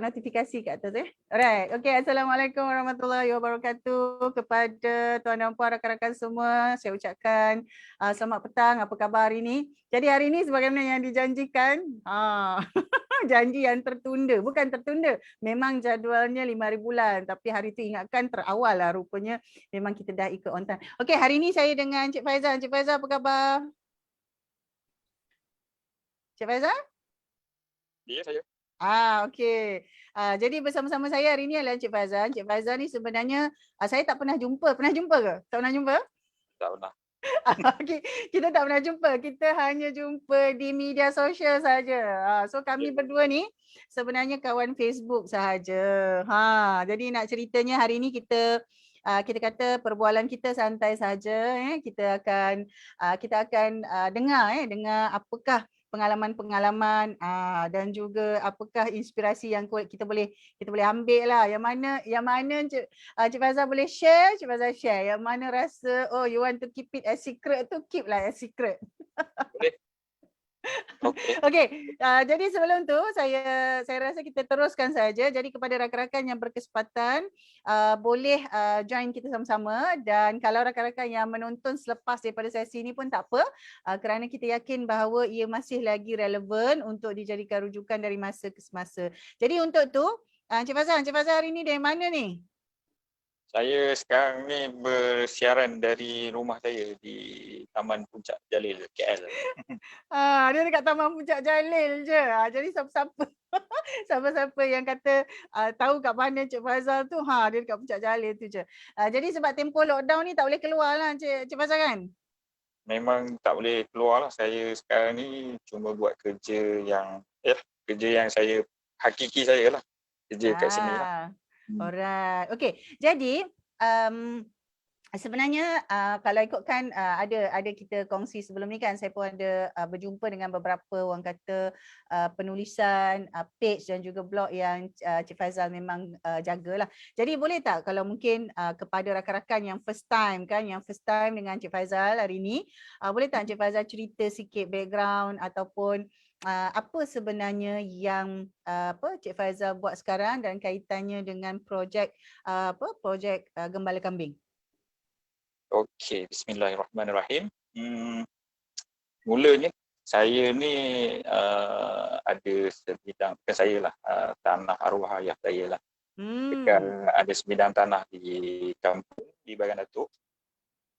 notifikasi kat atas Alright. Okay, Assalamualaikum warahmatullahi wabarakatuh kepada tuan dan puan rakan-rakan semua. Saya ucapkan selamat petang. Apa khabar hari ini? Jadi hari ini sebagaimana yang dijanjikan, janji yang tertunda. Bukan tertunda, memang jadualnya 5 hari bulan. Tapi hari itu ingatkan terawal lah rupanya. Memang kita dah ikut on time. Okay, hari ini saya dengan Cik Faizal. Cik Faizal apa khabar? Cik Faizal? Ya, saya. Okey. Jadi bersama-sama saya hari ini adalah Encik Faizal. Encik Faizal ni sebenarnya saya tak pernah jumpa. Pernah jumpa ke? Tak pernah jumpa? Tak pernah. Okey, kita tak pernah jumpa. Kita hanya jumpa di media sosial saja. So kami berdua ni sebenarnya kawan Facebook sahaja. Jadi nak ceritanya hari ini kita kata perbualan kita santai saja. Kita akan dengar apakah pengalaman-pengalaman dan juga apakah inspirasi yang kita boleh ambil lah. Yang mana Cik Faizal boleh share, Cik Faizal share. Yang mana rasa you want to keep it as secret tu, keep lah as secret. Boleh. Okay. Okey, jadi sebelum tu saya rasa kita teruskan saja. Jadi kepada rakan-rakan yang berkesempatan boleh join kita sama-sama, dan kalau rakan-rakan yang menonton selepas daripada sesi ini pun tak apa, kerana kita yakin bahawa ia masih lagi relevan untuk dijadikan rujukan dari masa ke semasa. Jadi untuk tu Encik Fazal hari ni dari mana ni? Saya sekarang ni bersiaran dari rumah saya di Taman Puncak Jalil, KL. Dia dekat Taman Puncak Jalil je. Jadi siapa-siapa yang kata tahu kat mana Cik Fazal tu, dia dekat Puncak Jalil tu je. Jadi sebab tempoh lockdown ni tak boleh keluar lah Cik Fazal kan? Memang tak boleh keluar lah. Saya sekarang ni cuma buat kerja yang saya hakiki saya lah. Kerja kat sini lah. Alright. Okay. Jadi sebenarnya kalau ikutkan ada kita kongsi sebelum ni kan, saya pun ada berjumpa dengan beberapa orang kata penulisan page dan juga blog yang Cik Faizal memang jagalah. Jadi boleh tak kalau mungkin kepada rakan-rakan yang first time dengan Cik Faizal hari ni, boleh tak Cik Faizal cerita sikit background ataupun apa sebenarnya yang Cik Faizal buat sekarang dan kaitannya dengan projek Gembala Kambing? Okey, bismillahirrahmanirrahim. Mulanya saya ni ada sebidang, bukan saya lah, tanah arwah ayah saya lah. Dekat ada sebidang tanah di kampung di Bagan Datuk,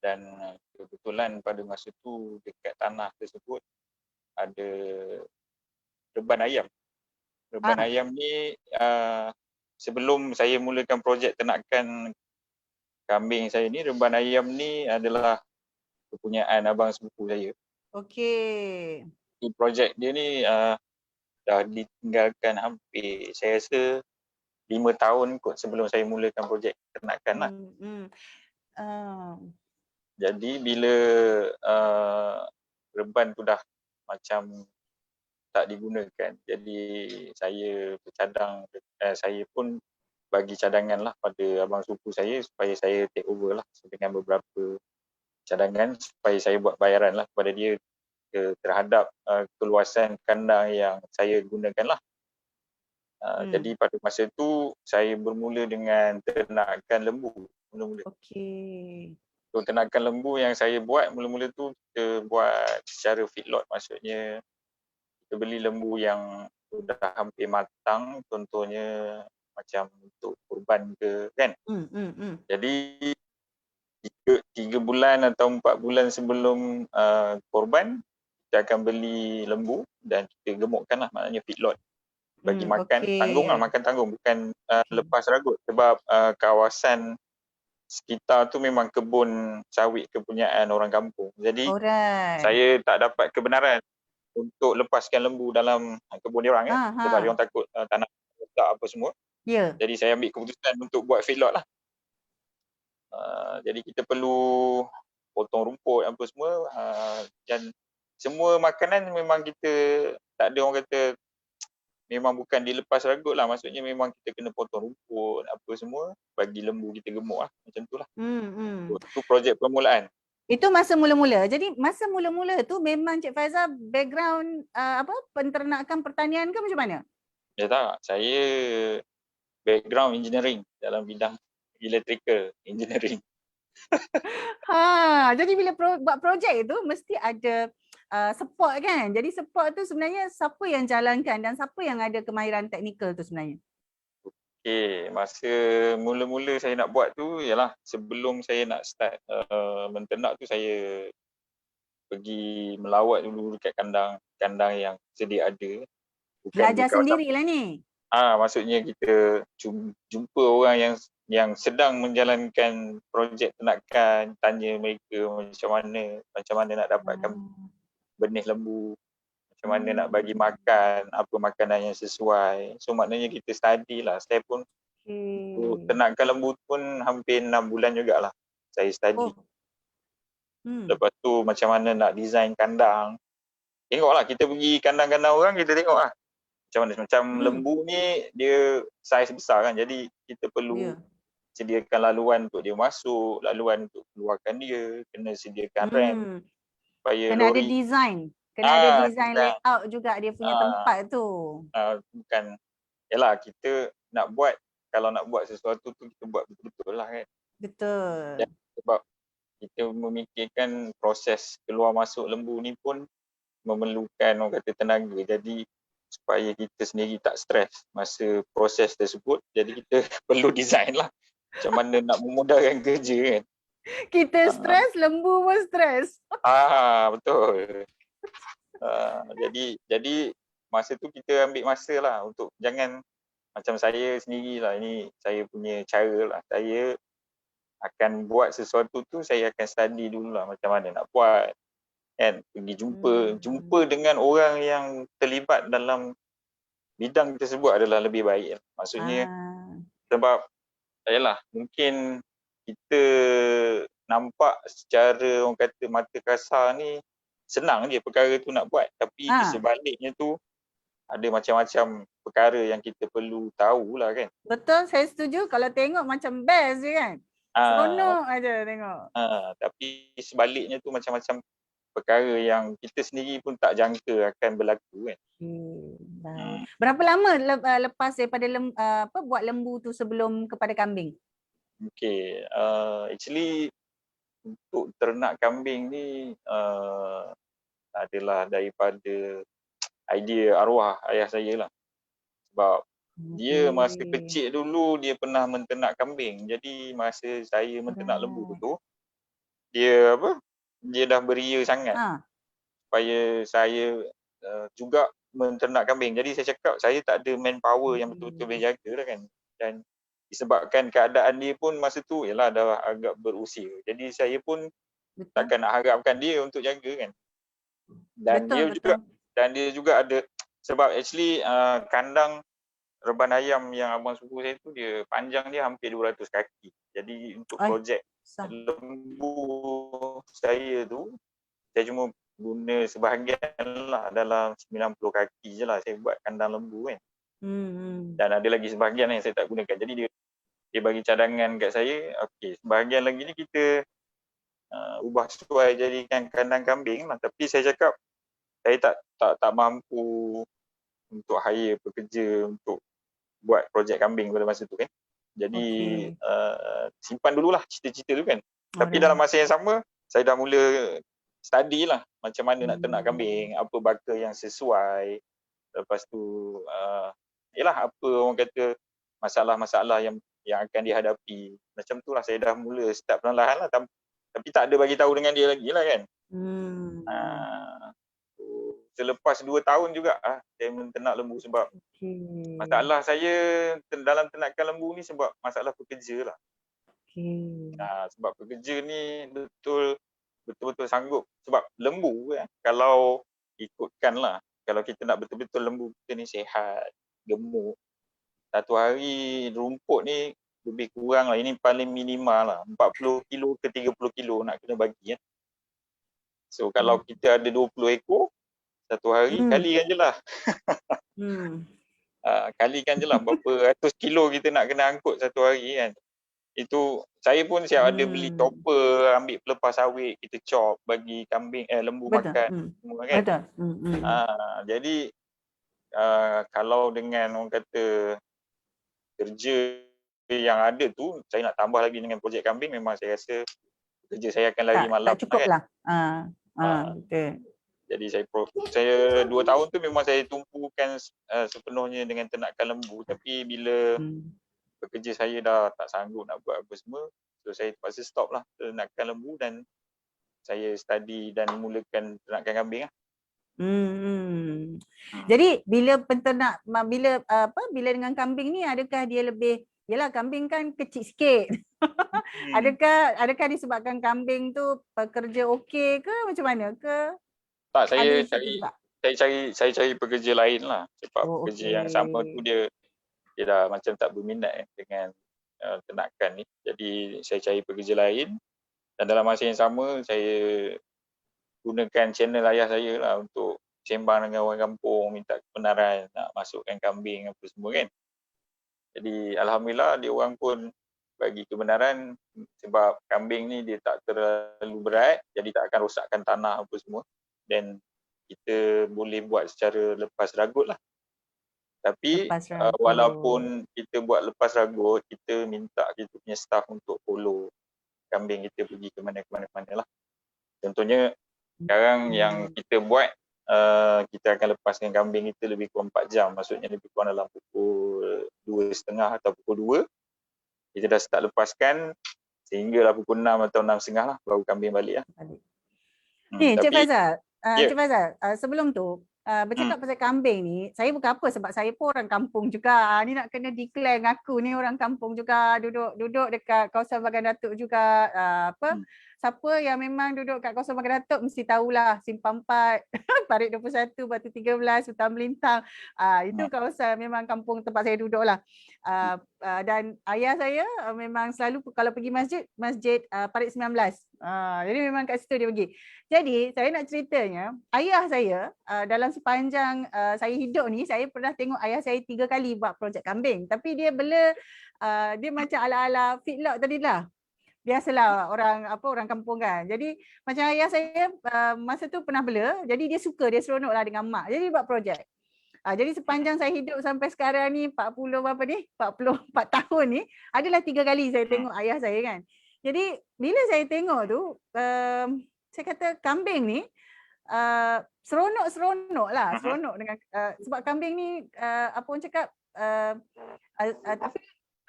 dan kebetulan pada masa tu dekat tanah tersebut ada reban ayam. Reban ayam ni sebelum saya mulakan projek ternakan kambing saya ni, reban ayam ni adalah kepunyaan abang sepupu saya. Okey. Projek dia ni dah ditinggalkan hampir, saya rasa 5 tahun kot sebelum saya mulakan projek ternakan lah. Jadi bila reban tu dah macam tak digunakan, jadi saya bercadang, saya pun bagi cadangan lah pada abang sepupu saya supaya saya take over lah dengan beberapa cadangan supaya saya buat bayaran lah kepada dia terhadap keluasan kandang yang saya gunakan lah. Jadi pada masa tu saya bermula dengan ternakan lembu mula-mula. Okey. So, ternakan lembu yang saya buat mula-mula tu kita buat secara feedlot, maksudnya kita beli lembu yang sudah hampir matang, contohnya macam untuk kurban ke kan. Jadi 3 bulan atau 4 bulan sebelum korban, kita akan beli lembu dan kita gemukkan lah, maknanya feedlot. Bagi makan, tanggung lah, makan tanggung, bukan lepas ragut. Sebab kawasan sekitar tu memang kebun sawit kepunyaan orang kampung. Jadi saya tak dapat kebenaran untuk lepaskan lembu dalam kebun dia orang kan. Sebab dia orang takut tanah rosak apa semua. Jadi saya ambil keputusan untuk buat feedlot lah. Jadi kita perlu potong rumput apa semua, dan semua makanan memang kita tak ada, orang kata memang bukan dilepas ragut lah, maksudnya memang kita kena potong rumput apa semua bagi lembu kita gemuk lah, macam tu lah. Itu projek permulaan. Itu masa mula-mula. Jadi masa mula-mula tu memang Cik Faizal background penternakan pertanian ke macam mana? Ya tak, saya background engineering dalam bidang electrical engineering. Jadi bila buat projek itu mesti ada support kan. Jadi support tu sebenarnya siapa yang jalankan dan siapa yang ada kemahiran teknikal tu sebenarnya? Okay, masa mula-mula saya nak buat tu ialah sebelum saya nak start menternak tu, saya pergi melawat dulu dekat kandang yang sedia ada. Bukan di Belajar kawasan. sendirilah ni. Maksudnya kita jumpa orang yang sedang menjalankan projek ternakan, tanya mereka macam mana nak dapatkan benih lembu, macam mana nak bagi makan, apa makanan yang sesuai. So maknanya kita study lah. Saya pun untuk ternakan lembu pun hampir 6 bulan jugalah saya study. Lepas tu macam mana nak design kandang. Tengoklah, kita pergi kandang-kandang orang, kita tengok lah macam mana. Macam lembu ni dia saiz besar kan, jadi kita perlu sediakan laluan untuk dia masuk, laluan untuk keluarkan dia, kena sediakan ramp supaya kena lori. ada design. Kena ada design layout juga dia punya tempat tu. Bukan, yalah, kita nak buat, kalau nak buat sesuatu tu kita buat betul-betul lah kan. Betul. Dan sebab kita memikirkan proses keluar masuk lembu ni pun memerlukan orang kata tenaga. Jadi supaya kita sendiri tak stres masa proses tersebut, jadi kita perlu design lah macam mana nak memudahkan kerja kan. Kita stres, lembu pun stres. Betul. Jadi masa tu kita ambil masa lah untuk jangan macam saya sendirilah, ini saya punya cara lah. Saya akan buat sesuatu tu, saya akan study dulu lah macam mana nak buat kan, pergi jumpa dengan orang yang terlibat dalam bidang tersebut adalah lebih baik. Maksudnya sebab yalah, mungkin kita nampak secara orang kata mata kasar ni senang je perkara tu nak buat, tapi di sebaliknya tu ada macam-macam perkara yang kita perlu tahulah kan. Betul, saya setuju. Kalau tengok macam best je kan. Seronok aja tengok. Tapi sebaliknya tu macam-macam perkara yang kita sendiri pun tak jangka akan berlaku kan. Berapa lama lepas daripada buat lembu tu sebelum kepada kambing? Okay, actually untuk ternak kambing ni adalah daripada idea arwah ayah saya lah. Sebab dia masa kecil dulu dia pernah menternak kambing. Jadi masa saya menternak lembu tu, dia dah beria sangat supaya saya juga menternak kambing. Jadi saya cakap saya tak ada manpower yang betul-betul boleh jaga lah kan. Dan disebabkan keadaan dia pun masa tu ialah dah agak berusia. Jadi saya pun takkan nak harapkan dia untuk jaga kan. Dan dia juga ada, sebab actually kandang reban ayam yang abang sepupu saya tu, dia panjang dia hampir 200 kaki. Jadi untuk projek lembu saya tu, saya cuma guna sebahagian lah, dalam 90 kaki je lah saya buat kandang lembu kan. Dan ada lagi sebahagian yang saya tak gunakan. Jadi dia bagi cadangan kat saya, okey, sebahagian lagi ni kita ubah sesuai jadikan kandang kambing lah. Tapi saya cakap saya tak mampu untuk hire pekerja untuk buat projek kambing pada masa tu kan. Jadi simpan dululah cita-cita tu kan. Tapi dalam masa yang sama saya dah mula study lah macam mana nak ternak kambing, apa baka yang sesuai. Lepas tu yalah, apa orang kata masalah-masalah yang akan dihadapi. Macam tu lah saya dah mula start perlahan-lahan lah. Tapi tak ada bagi tahu dengan dia lagi lah kan. Selepas 2 tahun juga saya menternak lembu, sebab masalah saya dalam ternakan lembu ni sebab masalah pekerja lah. Sebab pekerja ni betul-betul sanggup. Sebab lembu kalau ikutkan lah, kalau kita nak betul-betul lembu kita ni sihat, gemuk, satu hari rumput ni lebih kurang lah, ini paling minimal lah 40 kilo ke 30 kilo nak kena bagi. So kalau kita ada 20 ekor satu hari, kalikan je lah. Kalikan je lah berapa ratus kilo kita nak kena angkut satu hari kan. Itu saya pun siap ada beli chopper, ambil pelepas sawit, kita chop, bagi kambing lembu makan semua kan. Jadi kalau dengan orang kata kerja yang ada tu, saya nak tambah lagi dengan projek kambing, memang saya rasa kerja saya akan lari malam Tak cukup kan. lah. Betul. Jadi saya 2 tahun tu memang saya tumpukan sepenuhnya dengan ternakan lembu, tapi bila pekerja saya dah tak sanggup nak buat apa semua, so saya terpaksa stop lah ternakan lembu dan saya study dan mulakan ternakan kambing lah. Jadi bila bila dengan kambing ni, adakah dia lebih, yelah kambing kan kecil sikit. Adakah disebabkan kambing tu pekerja okey ke macam mana ke? Tak, saya Ada cari pekerja lain lah, sebab pekerja yang sama tu dia dah macam tak berminat dengan ternakan ni. Jadi saya cari pekerja lain, dan dalam masa yang sama saya gunakan channel ayah saya lah untuk sembang dengan orang kampung, minta kebenaran nak masukkan kambing apa semua kan. Jadi alhamdulillah dia orang pun bagi kebenaran, sebab kambing ni dia tak terlalu berat, jadi tak akan rosakkan tanah apa semua, dan kita boleh buat secara lepas ragut lah. Tapi walaupun kita buat lepas ragut, kita minta kita punya staff untuk follow kambing kita pergi ke mana-mana lah. Contohnya sekarang yang kita buat, kita akan lepaskan kambing kita lebih kurang 4 jam. Maksudnya lebih kurang dalam pukul 2.30 atau pukul 2. Kita dah start lepaskan sehinggalah pukul 6 atau 6.30 lah baru kambing balik lah. Cik Faizal, Cik Faizal, sebelum tu bercakap pasal kambing ni, saya bukan apa sebab saya pun orang kampung juga. Ni nak kena declare ngaku ni orang kampung juga, duduk dekat kawasan Bagan Datuk juga. Siapa yang memang duduk kat kawasan Bagan Datuk mesti tahulah Simpang 4, Parit 21, Batu 13, Hutan Melintang. Itu kawasan memang kampung tempat saya duduk lah. Dan ayah saya memang selalu kalau pergi masjid Parit 19. Jadi memang kat situ dia pergi. Jadi saya nak ceritanya, ayah saya dalam sepanjang saya hidup ni, saya pernah tengok ayah saya 3 kali buat projek kambing. Tapi dia dia macam ala-ala feedlot tadi lah. Biasalah orang kampung kan. Jadi macam ayah saya masa tu pernah bela, jadi dia suka, dia seronok lah dengan mak. Jadi buat projek. Jadi sepanjang saya hidup sampai sekarang ni 44 tahun ni, adalah 3 kali saya tengok ayah saya kan. Jadi bila saya tengok tu, saya kata kambing ni seronok lah, seronok dengan sebab kambing ni apa orang cakap, tapi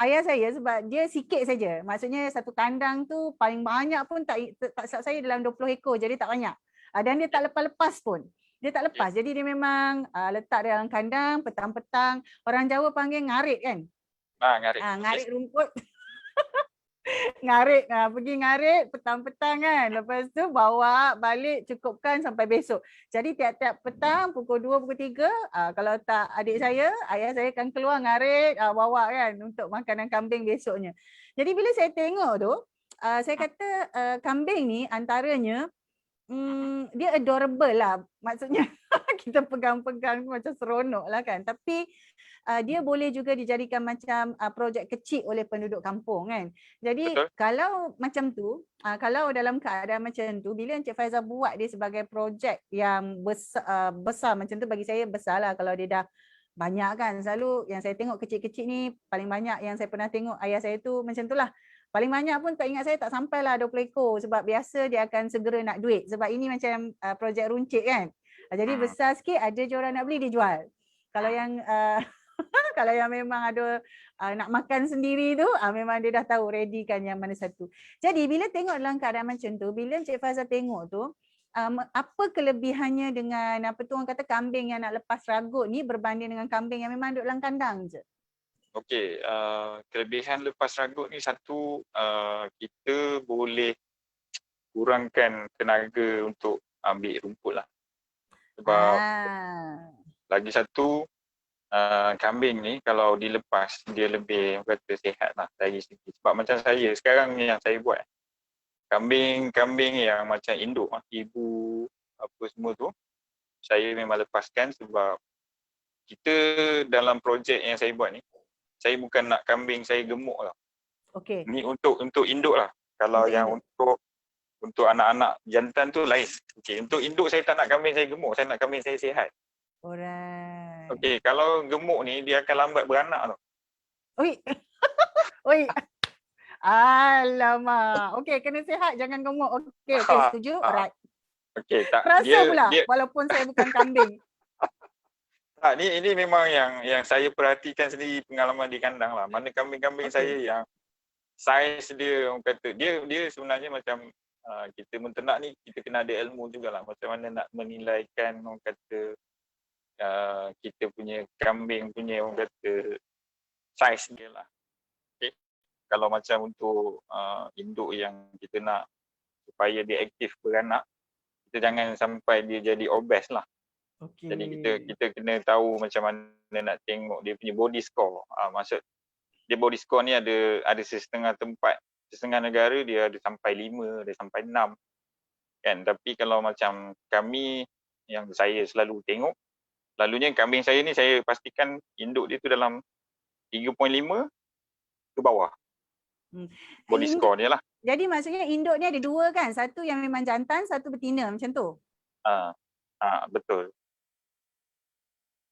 ayah saya sebab dia sikit saja. Maksudnya satu kandang tu paling banyak pun tak silap saya dalam 20 ekor, jadi tak banyak. Dan dia tak lepas-lepas pun. Dia tak lepas. Jadi dia memang letak dalam kandang petang-petang. Orang Jawa panggil ngarit kan? Ngarit. Ngarit rumput. Ngarit, pergi ngarit petang-petang kan. Lepas tu bawa balik, cukupkan sampai besok. Jadi tiap-tiap petang pukul 2, pukul 3, kalau tak adik saya, ayah saya akan keluar ngarit, bawa kan untuk makanan kambing besoknya. Jadi bila saya tengok tu, saya kata kambing ni antaranya dia adorable lah. Maksudnya kita pegang-pegang macam seronok lah kan. Tapi dia boleh juga dijadikan macam projek kecil oleh penduduk kampung kan. Jadi kalau macam tu, kalau dalam keadaan macam tu, bila Encik Faizal buat dia sebagai projek yang besar macam tu, bagi saya besar lah kalau dia dah banyak kan. Selalu yang saya tengok kecil-kecil ni, paling banyak yang saya pernah tengok ayah saya tu macam tu lah. Paling banyak pun tak ingat saya tak sampailah 20 ekor sebab biasa dia akan segera nak duit. Sebab ini macam projek runcit kan. Jadi besar sikit, ada je orang nak beli, dia jual. Kalau yang kalau yang memang ada nak makan sendiri tu, memang dia dah tahu ready kan yang mana satu. Jadi bila tengok dalam keadaan macam tu, bila Encik Faizal tengok tu, apa kelebihannya dengan apa tu orang kata kambing yang nak lepas ragut ni berbanding dengan kambing yang memang duduk dalam kandang je? Okey, kelebihan lepas ragut ni satu, kita boleh kurangkan tenaga untuk ambil rumput lah. Sebab lagi satu, kambing ni kalau dilepas dia lebih kata sihat lah dari segi. Sebab macam saya sekarang ni yang saya buat, kambing yang macam induk, ibu apa semua tu, saya memang lepaskan sebab kita dalam projek yang saya buat ni, saya bukan nak kambing saya gemuk lah. Okey. Ni untuk induk lah. Kalau yang untuk anak-anak jantan tu lain. Okey, untuk induk saya tak nak kambing saya gemuk, saya nak kambing saya sihat. Alright. okey, kalau gemuk ni dia akan lambat beranak tau. Oi. Oi. Alamak. Okey, kena sihat jangan gemuk. Okey, okey, Ha, setuju. ha. Alright. Okey, tak Terasa dia pula dia walaupun saya bukan kambing. tak, ini memang yang saya perhatikan sendiri pengalaman di kandang lah. Mana kambing-kambing saya Okey. yang saiz dia orang kata dia sebenarnya macam kita menternak ni kita kena ada ilmu jugalah macam mana nak menilaikan orang kata kita punya kambing punya orang kata saiz dia lah. Okay. Kalau macam untuk induk yang kita nak supaya dia aktif beranak, kita jangan sampai dia jadi obes lah. Okey. Jadi kita kena tahu macam mana nak tengok dia punya body score. Maksud dia body score ni ada setengah tempat, setengah negara dia ada sampai 5, ada sampai 6. Kan? Tapi kalau macam kami yang saya selalu tengok, selalunya kambing saya ni saya pastikan induk dia tu dalam 3.5 ke bawah. Body score dia lah. Jadi maksudnya induk ni ada 2 kan? Satu yang memang jantan, satu betina macam tu? Betul.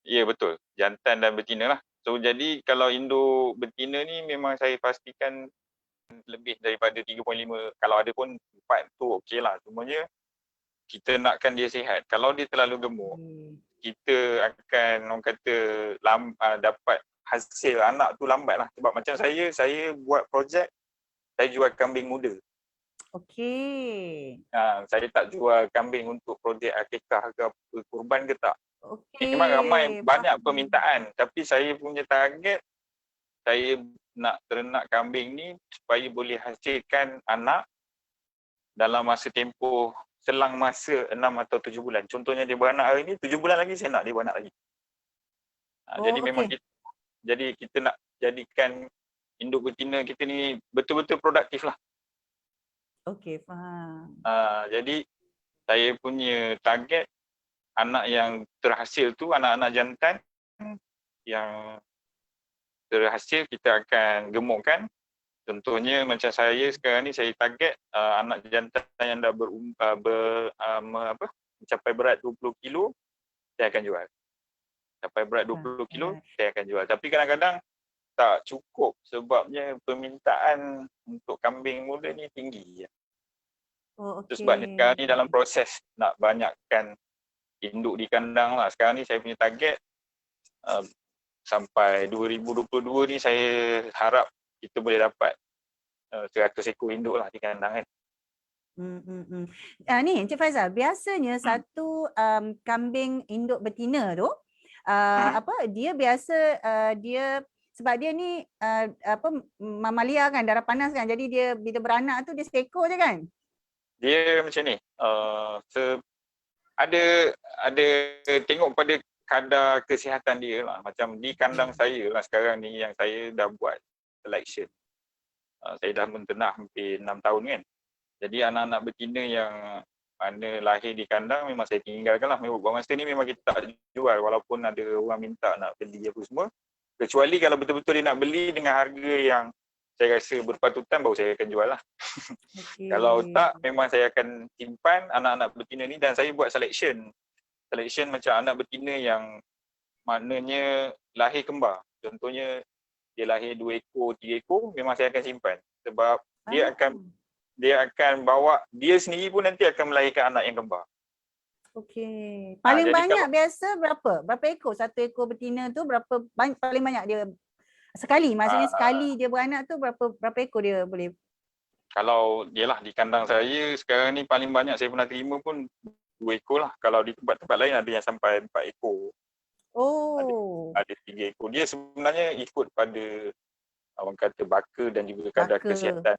Ya betul, jantan dan betina lah. So jadi kalau induk betina ni memang saya pastikan lebih daripada 3.5. Kalau ada pun 4 tu okey lah. Cumanya kita nakkan dia sihat. Kalau dia terlalu gemuk, kita akan orang kata dapat hasil anak tu lambat lah. Sebab macam saya buat projek, saya jual kambing muda. Okey. Saya tak jual kambing untuk projek akikah ke apa, kurban ke tak. Okey. Memang ramai banyak permintaan, tapi saya punya target saya nak ternak kambing ni supaya boleh hasilkan anak dalam masa tempoh selang masa 6 atau 7 bulan. Contohnya dia beranak hari ni, 7 bulan lagi saya nak dia beranak lagi. Jadi memang kita nak jadikan induk betina kita ni betul-betul produktif lah. Okey, faham. Jadi saya punya target anak yang terhasil tu, anak-anak jantan yang terhasil kita akan gemukkan. Contohnya macam saya sekarang ni saya target anak jantan yang dah mencapai berat 20 kilo saya akan jual. Sampai berat 20 kilo saya akan jual. Tapi kadang-kadang tak cukup sebabnya permintaan untuk kambing muda ni tinggi. Okay. Sebab sekarang ni dalam proses nak banyakkan induk di kandang lah. Sekarang ni saya punya target sampai 2022 ni saya harap kita boleh dapat 100 ekor induk lah di kandang kan. Ni Encik Faizal, biasanya satu kambing induk betina tu dia biasa dia sebab dia ni mamalia kan, darah panas kan. Jadi dia bila beranak tu dia seekor je kan? Dia macam ni. Ada tengok pada kadar kesihatan dia lah. Macam di kandang saya lah sekarang ni yang saya dah buat selection. Saya dah menternak hampir 6 tahun kan. Jadi anak-anak betina yang mana lahir di kandang memang saya tinggalkan lah. Buat masa ni memang kita tak jual walaupun ada orang minta nak beli apa semua. Kecuali kalau betul-betul dia nak beli dengan harga yang saya rasa berpatutan baru saya akan jual lah. Okay. Kalau tak memang saya akan simpan anak-anak betina ni dan saya buat selection. Selection macam anak betina yang maknanya lahir kembar. Contohnya dia lahir 2 ekor, 3 ekor memang saya akan simpan. Sebab dia akan bawa, dia sendiri pun nanti akan melahirkan anak yang kembar. Okey. Paling banyak biasa berapa? Berapa ekor? Satu ekor betina tu berapa paling banyak dia sekali? Maksudnya sekali dia beranak tu berapa ekor dia boleh? Kalau yalah di kandang saya sekarang ni paling banyak saya pernah terima pun 2 ekor lah. Kalau di tempat-tempat lain ada yang sampai 4 ekor. Ada 3 ekor. Dia sebenarnya ikut pada orang kata baka dan juga kadar kesihatan.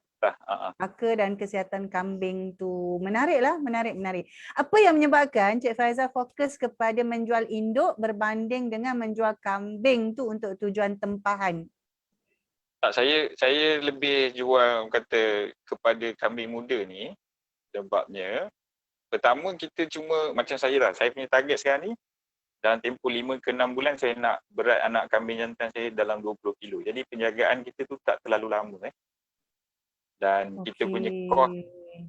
Baka dan kesihatan kambing tu. Menarik lah, menarik. Apa yang menyebabkan Cik Faizal fokus kepada menjual induk berbanding dengan menjual kambing tu untuk tujuan tempahan? Tak, saya lebih jual kata kepada kambing muda ni sebabnya pertama kita cuma macam saya lah, saya punya target sekarang ni dalam tempoh 5 ke 6 bulan saya nak berat anak kambing jantan saya dalam 20 kilo. Jadi penjagaan kita tu tak terlalu lama Dan kita punya kos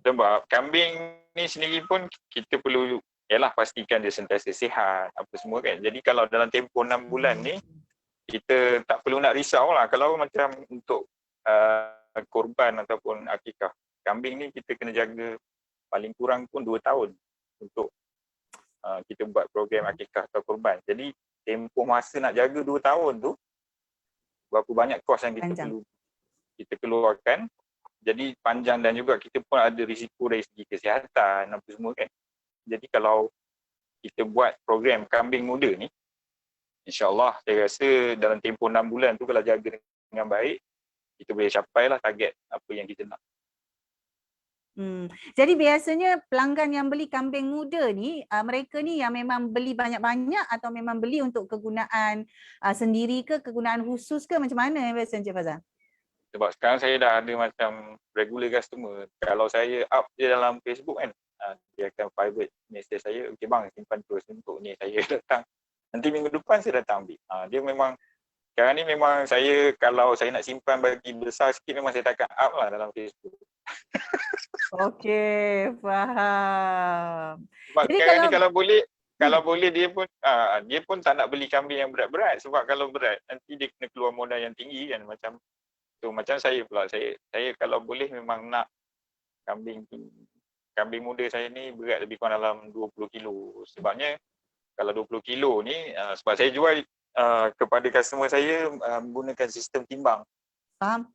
sebab kambing ni sendiri pun kita perlu ialah pastikan dia sentiasa sihat apa semua kan. Jadi kalau dalam tempoh 6 bulan ni kita tak perlu nak risau lah kalau macam untuk korban ataupun akikah kambing ni kita kena jaga paling kurang pun 2 tahun untuk kita buat program akikah atau korban. Jadi tempoh masa nak jaga 2 tahun tu berapa banyak kos yang kita keluarkan. Jadi panjang dan juga kita pun ada risiko dari segi kesihatan apa semua kan. Jadi kalau kita buat program kambing muda ni, insya-Allah saya rasa dalam tempoh 6 bulan tu kalau jaga dengan baik, kita boleh capai lah target apa yang kita nak. Jadi biasanya pelanggan yang beli kambing muda ni, mereka ni yang memang beli banyak-banyak atau memang beli untuk kegunaan sendiri ke, kegunaan khusus ke, macam mana biasanya Encik Fazal? Sebab sekarang saya dah ada macam regular customer. Kalau saya up je dalam Facebook kan, dia akan private message saya, okey bang simpan terus untuk ni saya datang. Nanti minggu depan saya datang ambil. Dia memang, sekarang ni memang saya kalau saya nak simpan bagi besar sikit memang saya takkan up lah dalam Facebook. Okey, faham. Sebab Jadi sekarang ni kalau boleh dia pun tak nak beli kambing yang berat-berat sebab kalau berat nanti dia kena keluar modal yang tinggi kan macam tu. Macam saya pula, saya kalau boleh memang nak kambing muda saya ni berat lebih kurang dalam 20 kilo. Sebabnya kalau 20 kilo ni sebab saya jual kepada customer saya menggunakan sistem timbang. Faham?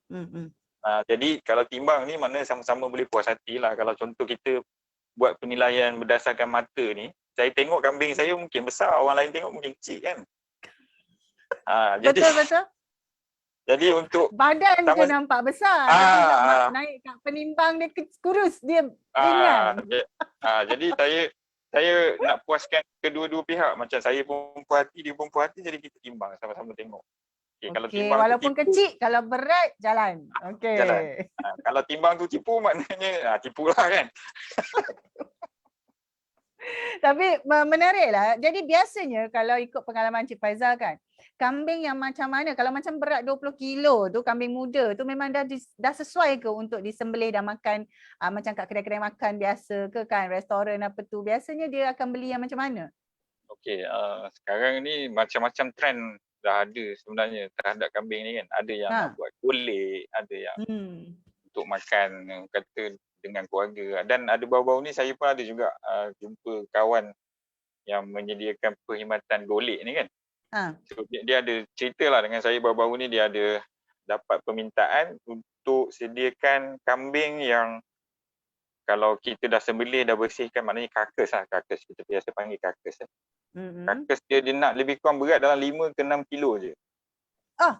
Jadi kalau timbang ni mana sama-sama boleh puas hati lah. Kalau contoh kita buat penilaian berdasarkan mata ni, saya tengok kambing saya mungkin besar, orang lain tengok mungkin kecil kan. Betul. Jadi untuk badan je nampak besar, tapi naik kat penimbang dia kurus, dia ringan. Jadi saya nak puaskan kedua-dua pihak. Macam saya pun puas hati, dia pun puas hati, jadi kita timbang sama-sama tengok. Kalau timbang walaupun tu tipu, kecil, kalau berat jalan. Jalan. Kalau timbang tu tipu maknanya tipulah kan. Tapi menariklah. Jadi biasanya kalau ikut pengalaman Cik Faizal kan, kambing yang macam mana, kalau macam berat 20 kilo tu, kambing muda tu memang dah sesuai ke untuk disembelih dan makan macam kat kedai-kedai makan biasa ke kan, restoran apa tu, biasanya dia akan beli yang macam mana? Okey, sekarang ni macam-macam trend dah ada sebenarnya terhadap kambing ni kan. Ada yang nak buat golek, ada yang untuk makan kata dengan keluarga. Dan ada baru-baru ni saya pun ada juga jumpa kawan yang menyediakan perkhidmatan golek ni kan. So, dia ada cerita lah dengan saya baru-baru ni, dia ada dapat permintaan untuk sediakan kambing yang kalau kita dah sembelih, dah bersihkan, maknanya karkas lah, karkas kita biasa panggil karkas. Karkas dia nak lebih kurang berat dalam 5 ke 6 kilo je.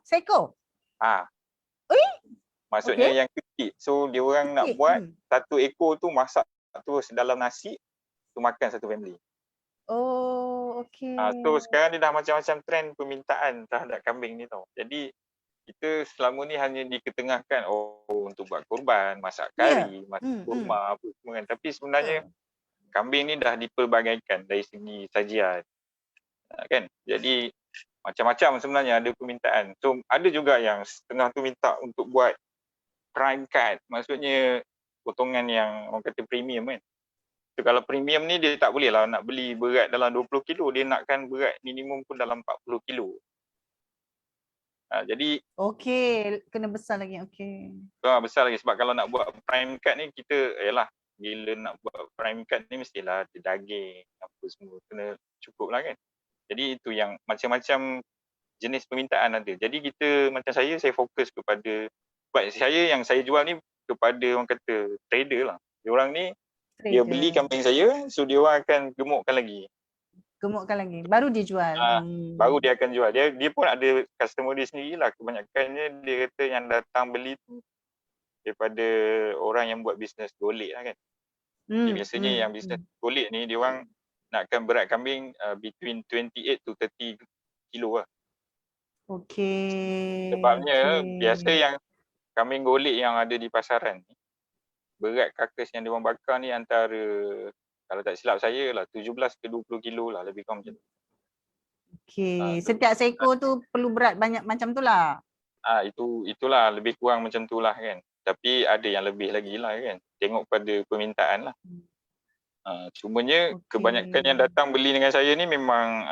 Seekor? Maksudnya yang kecil. So dia orang nak buat satu ekor tu masak terus dalam nasi, tu makan satu family. So sekarang dia dah macam-macam trend permintaan terhadap kambing ni tau. Jadi kita selama ni hanya diketengahkan untuk buat korban, masak kari, masak kurma apa semua kan. Tapi sebenarnya kambing ni dah dipelbagaikan dari segi sajian. Kan? Jadi macam-macam sebenarnya ada permintaan. So ada juga yang setengah tu minta untuk buat prime cut, maksudnya potongan yang orang kata premium kan. So kalau premium ni dia tak boleh lah nak beli berat dalam 20 kilo, dia nakkan berat minimum pun dalam 40 kilo. Jadi kena besar lagi. Besar lagi sebab kalau nak buat prime cut ni kita bila nak buat prime cut ni mestilah ada daging apa semua, kena cukup lah kan. Jadi itu yang macam-macam jenis permintaan ada. Jadi kita macam saya fokus kepada, sebab yang saya jual ni kepada orang kata trader lah. Dia orang ni dia beli kambing saya, so dia orang akan gemukkan lagi, baru dia jual. Baru dia akan jual. Dia pun ada customer dia sendirilah. Kebanyakannya dia kata yang datang beli tu daripada orang yang buat bisnes golek lah kan. Biasanya yang bisnes golek ni dia orang nakkan berat kambing between 28 to 30 kilo lah. Sebabnya biasa yang kambing golek yang ada di pasaran ni, berat karkas yang dia orang bakar ni antara, kalau tak silap saya lah, 17 ke 20 kilo lah, lebih kurang macam tu. Setiap seekor tu perlu berat banyak macam tu lah. Itulah lebih kurang macam tu lah kan. Tapi ada yang lebih lagi lah kan. Tengok pada permintaan lah. Cumanya kebanyakan yang Okey. datang beli dengan saya ni memang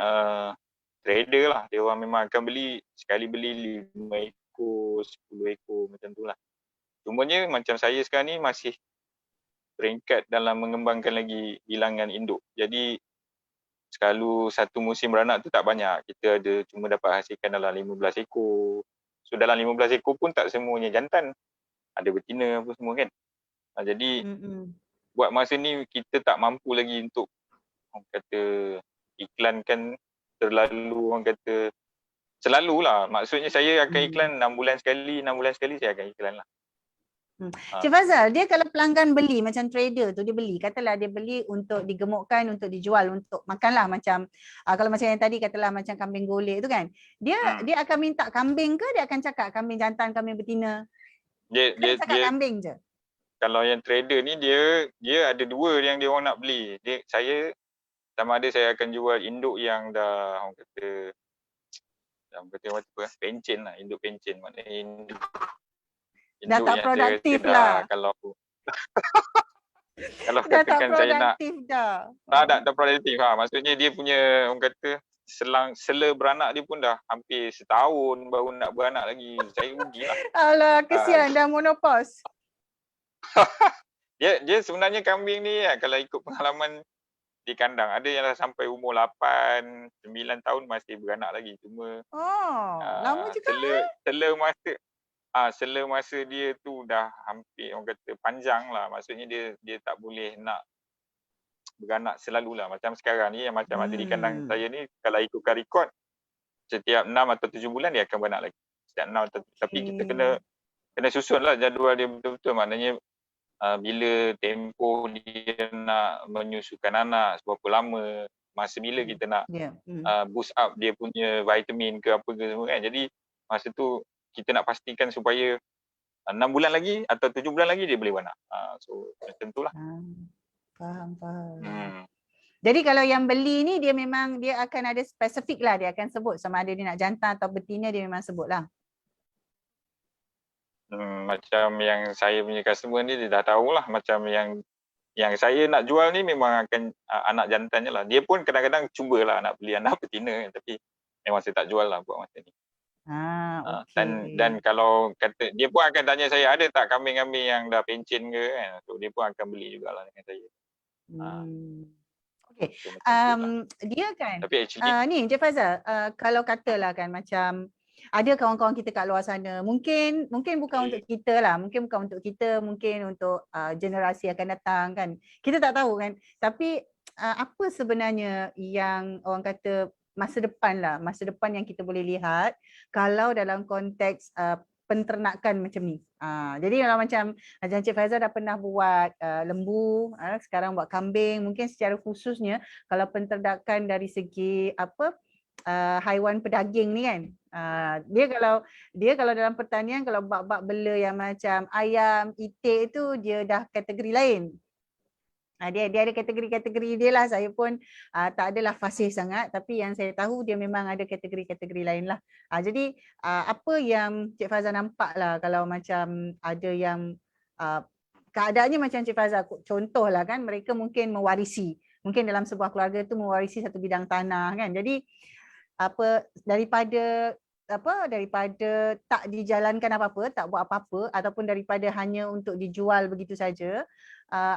trader lah. Dia orang memang akan beli, sekali beli 5 ekor, 10 ekor macam tu lah. Cumanya macam saya sekarang ni masih peringkat dalam mengembangkan lagi bilangan induk. Jadi selalu satu musim beranak tu tak banyak. Kita ada cuma dapat hasilkan dalam 15 ekor. So dalam 15 ekor pun tak semuanya jantan. Ada betina apa semua kan. Jadi Mm-mm. buat masa ni kita tak mampu lagi untuk orang kata iklankan terlalu, orang kata selalulah. Maksudnya saya akan iklan 6 bulan sekali, 6 bulan sekali saya akan iklan lah. Cik Fazal, dia kalau pelanggan beli macam trader tu, dia beli, katalah dia beli untuk digemukkan, untuk dijual, untuk makanlah macam, kalau macam yang tadi katalah macam kambing golek tu kan, dia akan minta kambing ke dia akan cakap kambing jantan, kambing betina? Dia cakap Dia kambing je? kalau yang trader ni dia ada dua yang dia orang nak beli. Saya sama ada saya akan jual induk yang dah orang kata apa pencen lah, induk pencen, maknanya induk Dah tak yang saya rasa produktif dah lah. kalau Dah tak katakan saya nak produktif dah. tak produktif maksudnya dia punya orang kata sela beranak dia pun dah hampir setahun baru nak beranak lagi. Saya rugilah. Alah, kesian dah monopause. Dia sebenarnya kambing ni kalau ikut pengalaman di kandang ada yang dah sampai umur 8, 9 tahun masih beranak lagi. Cuma Lama juga. sela masa dia tu dah hampir orang kata panjang lah. Maksudnya dia tak boleh nak beranak selalulah. Macam sekarang ni yang macam ada di kandang saya ni, kalau ikutkan rekod setiap 6 atau 7 bulan dia akan beranak lagi. Setiap 6 atau tapi kita kena susun lah jadual dia betul-betul. Maknanya bila tempoh dia nak menyusukan anak, seberapa lama, masa bila kita nak boost up dia punya vitamin ke apa ke semua kan. Jadi masa tu kita nak pastikan supaya 6 bulan lagi atau 7 bulan lagi dia boleh beranak. So macam tu lah. Faham. Jadi kalau yang beli ni dia memang dia akan ada spesifik lah, dia akan sebut sama ada dia nak jantan atau betina, dia memang sebut lah. Macam yang saya punya customer ni dia dah tahulah macam yang saya nak jual ni memang akan anak jantannya lah. Dia pun kadang-kadang cubalah nak beli anak betina tapi memang saya tak jual lah buat masa ni. Okay. Dan kalau kata dia pun akan tanya saya ada tak kambing-kambing yang dah pencen ke kan. So dia pun akan beli jugalah dengan saya. Okay. Dia kan tapi actually ni Encik Fazal, kalau katalah kan macam ada kawan-kawan kita kat luar sana, mungkin bukan untuk kita lah, mungkin bukan untuk kita, mungkin untuk generasi akan datang kan, kita tak tahu kan, tapi apa sebenarnya yang orang kata masa depan yang kita boleh lihat kalau dalam konteks penternakan macam ni. Jadi kalau macam Encik Faizal dah pernah buat lembu, sekarang buat kambing, mungkin secara khususnya kalau penternakan dari segi haiwan pedaging ni kan. Dia kalau dalam pertanian, kalau bab-bab bela yang macam ayam, itik tu dia dah kategori lain. Dia ada kategori-kategori dia lah. Saya pun tak adalah fasih sangat, tapi yang saya tahu dia memang ada kategori-kategori lain lah. Jadi apa yang Cik Fazal nampak lah kalau macam ada yang keadaannya macam Cik Fazal, contohlah kan mereka mungkin mewarisi, mungkin dalam sebuah keluarga tu mewarisi satu bidang tanah kan. Jadi daripada tak dijalankan apa-apa, tak buat apa-apa, ataupun daripada hanya untuk dijual begitu saja,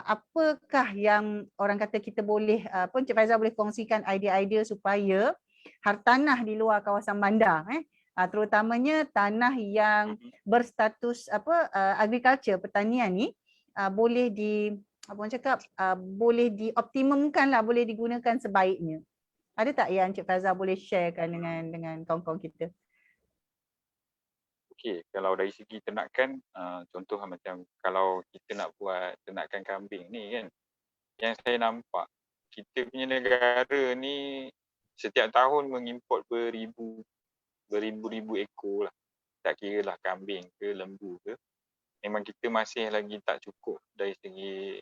apakah yang orang kata kita boleh, Cik Faizal boleh kongsikan idea-idea supaya hartanah di luar kawasan bandar, terutamanya tanah yang berstatus agriculture, pertanian ni, boleh boleh dioptimumkan lah, boleh digunakan sebaiknya. Ada tak yang Cik Faizal boleh sharekan dengan kawan-kawan kita? Okey, kalau dari segi ternakan, contoh macam kalau kita nak buat ternakan kambing ni kan, yang saya nampak kita punya negara ni setiap tahun mengimport beribu-ribu ekor lah. Tak kira lah kambing ke lembu ke, memang kita masih lagi tak cukup dari segi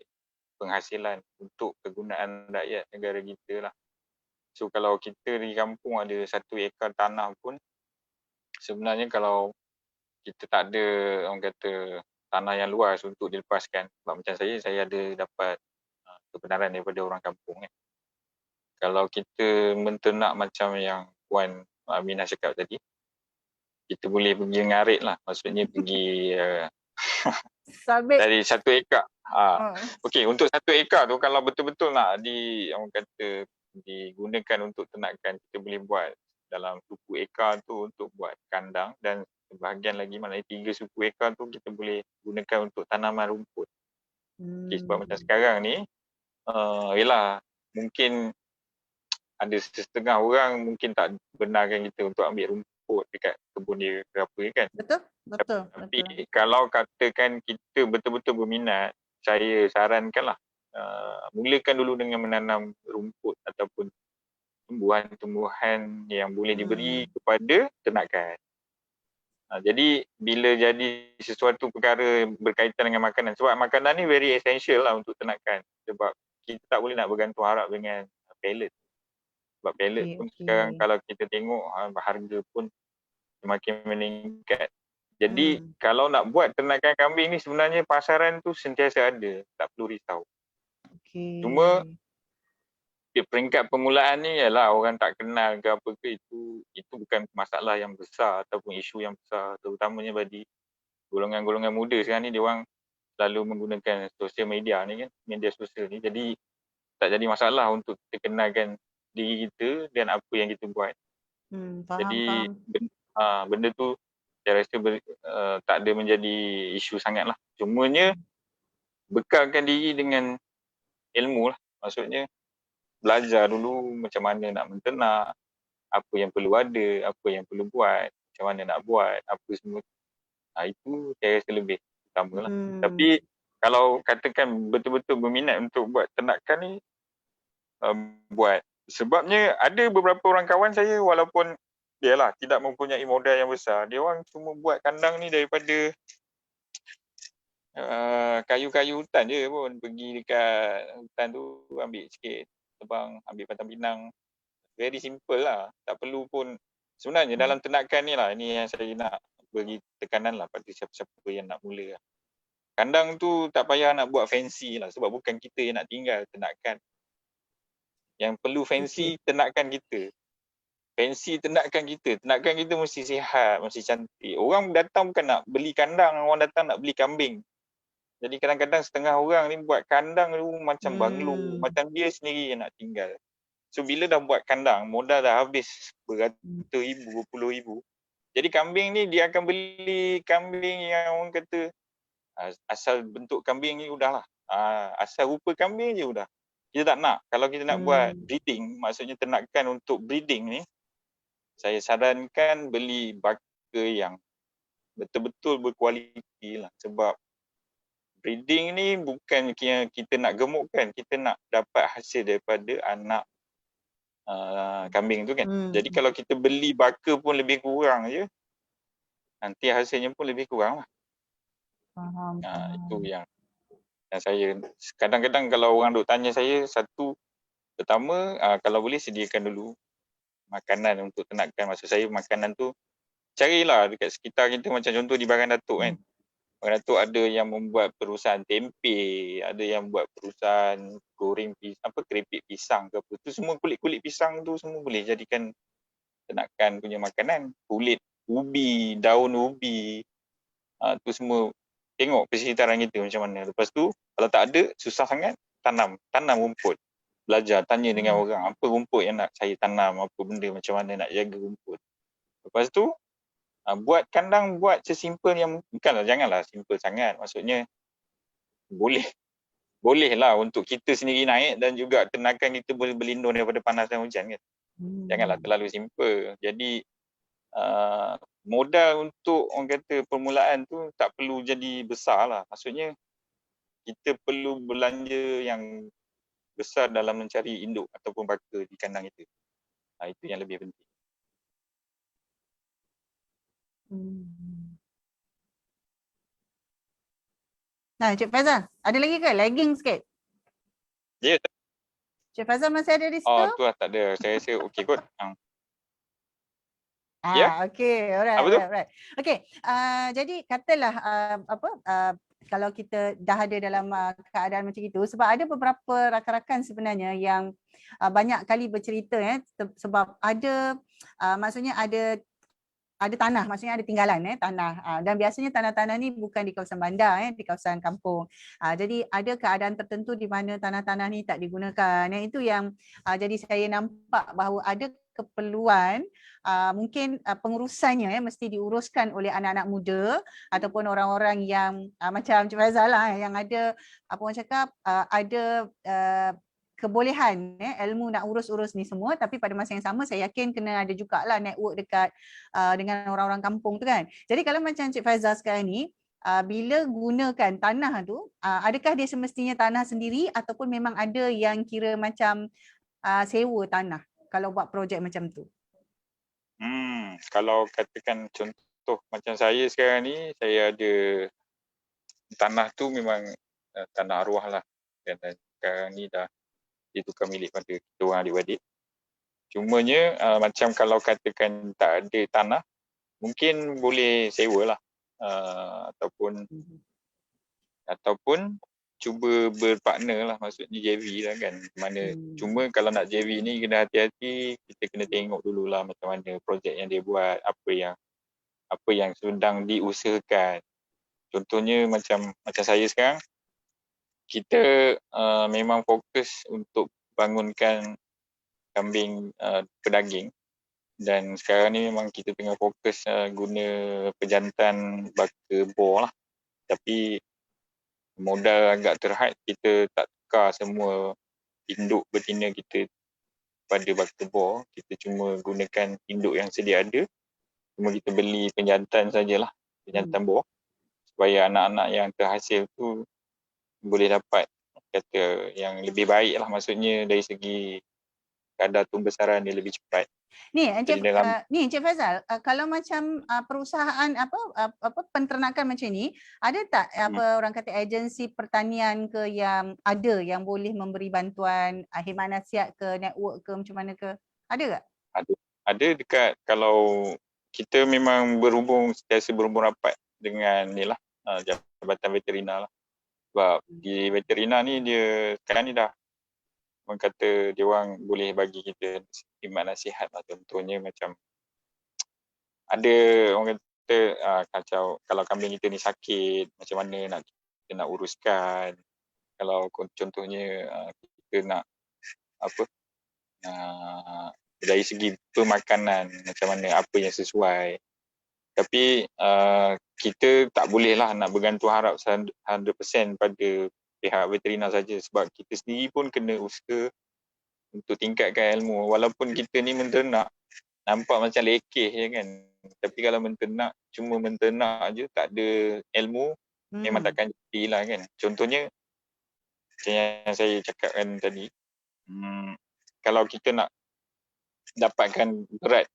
penghasilan untuk kegunaan rakyat negara kita lah. So kalau kita di kampung ada 1 ekar tanah pun, sebenarnya kalau kita tak ada orang kata tanah yang luas untuk dilepaskan. Sebab macam saya ada dapat kebenaran daripada orang kampung kan. Kalau kita menternak macam yang Puan Aminah cakap tadi, kita boleh pergi ngarit lah. Maksudnya pergi Sabit. dari 1 ekar. Oh. Okey, untuk 1 ekar tu kalau betul-betul nak orang kata digunakan untuk ternakan, kita boleh buat dalam suku ekar tu untuk buat kandang, dan sebahagian lagi maknanya 3 suku ekar tu kita boleh gunakan untuk tanaman rumput. Okay, sebab macam sekarang ni yelah, mungkin ada setengah orang mungkin tak benarkan kita untuk ambil rumput dekat kebun dia ke apa kan. Betul. Tapi kalau katakan kita betul-betul berminat, saya sarankanlah mulakan dulu dengan menanam rumput ataupun tumbuhan-tumbuhan yang boleh diberi kepada ternakan. Jadi bila jadi sesuatu perkara berkaitan dengan makanan, sebab makanan ni very essential lah untuk ternakan, sebab kita tak boleh nak bergantung harap dengan pellet. Sebab pellet pun sekarang kalau kita tengok harga pun semakin meningkat. Jadi kalau nak buat ternakan kambing ni sebenarnya pasaran tu sentiasa ada, tak perlu risau. Cuma peringkat permulaan ni ialah orang tak kenal ke apa ke, itu bukan masalah yang besar ataupun isu yang besar, terutamanya bagi golongan-golongan muda sekarang ni. Dia orang selalu menggunakan sosial media ni kan, media sosial ni, jadi tak jadi masalah untuk kita kenalkan diri kita dan apa yang kita buat. Jadi benda tu saya rasa tak ada menjadi isu sangat lah. Cumanya bekalkan diri dengan ilmu lah. Maksudnya belajar dulu macam mana nak menternak, apa yang perlu ada, apa yang perlu buat, macam mana nak buat, apa semua. Itu saya rasa lebih utama lah. Tapi kalau katakan betul-betul berminat untuk buat ternakan ni, buat. Sebabnya ada beberapa orang kawan saya walaupun dialah tidak mempunyai modal yang besar, dia orang cuma buat kandang ni daripada kayu-kayu hutan je pun. Pergi dekat hutan tu ambil sikit tebang, ambil batang pinang. Very simple lah. Tak perlu pun. Sebenarnya dalam ternakan ni lah, ini yang saya nak bagi tekanan lah pada siapa-siapa yang nak mula lah. Kandang tu tak payah nak buat fancy lah, sebab bukan kita yang nak tinggal ternakan. Yang perlu fancy ternakan kita. Fancy ternakan kita. Ternakan kita mesti sihat, mesti cantik. Orang datang bukan nak beli kandang, orang datang nak beli kambing. Jadi kadang-kadang setengah orang ni buat kandang tu macam banglo, macam dia sendiri yang nak tinggal. So bila dah buat kandang, modal dah habis beratus ribu, berpuluh ribu. Jadi kambing ni dia akan beli kambing yang orang kata asal bentuk kambing ni udahlah. Asal rupa kambing je udah. Kita tak nak. Kalau kita nak buat breeding, maksudnya ternakan untuk breeding ni, saya sarankan beli baka yang betul-betul berkualiti lah. Sebab breeding ni bukan kita nak gemukkan, kita nak dapat hasil daripada anak kambing tu kan. Jadi kalau kita beli baka pun lebih kurang je, nanti hasilnya pun lebih kurang lah. Itu yang saya kadang-kadang kalau orang duk tanya saya, satu pertama kalau boleh sediakan dulu makanan untuk ternakan. Maksud saya makanan tu carilah dekat sekitar kita, macam contoh di Bagan Datuk kan. Bagan Datuk ada yang membuat perusahaan tempe, ada yang buat perusahaan goreng keripik pisang ke apa. Tu semua kulit-kulit pisang tu semua boleh jadikan ternakan punya makanan. Kulit ubi, daun ubi, tu semua tengok persekitaran kita macam mana. Lepas tu kalau tak ada, susah sangat, tanam rumput. Belajar, tanya dengan orang apa rumput yang nak saya tanam, apa benda, macam mana nak jaga rumput. Lepas tu buat kandang, buat sesimpel yang janganlah simple sangat. Maksudnya bolehlah untuk kita sendiri naik dan juga ternakan kita boleh berlindung daripada panas dan hujan kan. Janganlah terlalu simple. Jadi modal untuk orang kata permulaan tu tak perlu jadi besar lah. Maksudnya kita perlu belanja yang besar dalam mencari induk ataupun baka di kandang itu. Itu yang lebih penting. Nah, Cik Faizal, ada lagi ke? Lagging sikit. Ya. Yeah. Cik Faizal masih ada di situ? Tu lah, tak ada. Saya rasa okey kot. Ya, Okey, alright, apa tu? alright, alright. Okey, jadi katalah kalau kita dah ada dalam keadaan macam itu, sebab ada beberapa rakan-rakan sebenarnya yang banyak kali bercerita sebab ada maksudnya ada tanah, maksudnya ada tinggalan tanah. Dan biasanya tanah-tanah ni bukan di kawasan bandar, di kawasan kampung. Jadi ada keadaan tertentu di mana tanah-tanah ni tak digunakan. Itu yang jadi saya nampak bahawa ada keperluan mungkin pengurusannya mesti diuruskan oleh anak-anak muda ataupun orang-orang yang macam Cik Faizal lah yang ada apa orang cakap ada kebolehan ilmu nak urus-urus ni semua, tapi pada masa yang sama saya yakin kena ada jugalah network dekat dengan orang-orang kampung tu kan. Jadi kalau macam Cik Faizal sekarang ni, bila gunakan tanah tu, adakah dia semestinya tanah sendiri ataupun memang ada yang kira macam sewa tanah kalau buat projek macam tu? Kalau katakan contoh macam saya sekarang ni, saya ada tanah tu memang tanah arwah lah. Dan sekarang ni dah ditukar milik pada kita orang adik-adik. Cumanya macam kalau katakan tak ada tanah, mungkin boleh sewa lah. Ataupun cuba berpartner lah, maksudnya JV lah kan. Cuma kalau nak JV ni kena hati-hati, kita kena tengok dululah macam mana projek yang dia buat, apa yang sedang diusahakan. Contohnya macam saya sekarang, kita memang fokus untuk bangunkan kambing pedaging, dan sekarang ni memang kita tengah fokus guna pejantan baka bor lah. Tapi modal agak terhad, kita tak tukar semua induk betina kita pada baka bor. Kita cuma gunakan induk yang sedia ada. Cuma kita beli penjantan sajalah, penjantan bor, supaya anak-anak yang terhasil tu boleh dapat kata yang lebih baik lah, maksudnya dari segi kadar pembesaran dia lebih cepat. Ni Encik Faizal, kalau macam perusahaan apa penternakan macam ni, ada tak orang kata agensi pertanian ke yang ada yang boleh memberi bantuan khidmat nasihat ke, network ke, macam mana ke? Ada tak? Ada dekat, kalau kita memang sentiasa berhubung rapat dengan ni lah, Jabatan Veterina lah. Sebab di veterina ni dia sekarang ni dah orang kata dia orang boleh bagi kita khidmat nasihat lah. Contohnya macam ada orang kata kalau kambing kita ni sakit, macam mana kita nak uruskan. Kalau contohnya kita nak dari segi pemakanan, macam mana, apa yang sesuai. Tapi kita tak bolehlah nak bergantung harap 100% pada pihak veterina saja, sebab kita sendiri pun kena usaha untuk tingkatkan ilmu. Walaupun kita ni menternak, nampak macam lekeh je kan. Tapi kalau cuma menternak je, tak ada ilmu, memang takkan jadilah kan. Contohnya, macam yang saya cakapkan tadi, kalau kita nak dapatkan berat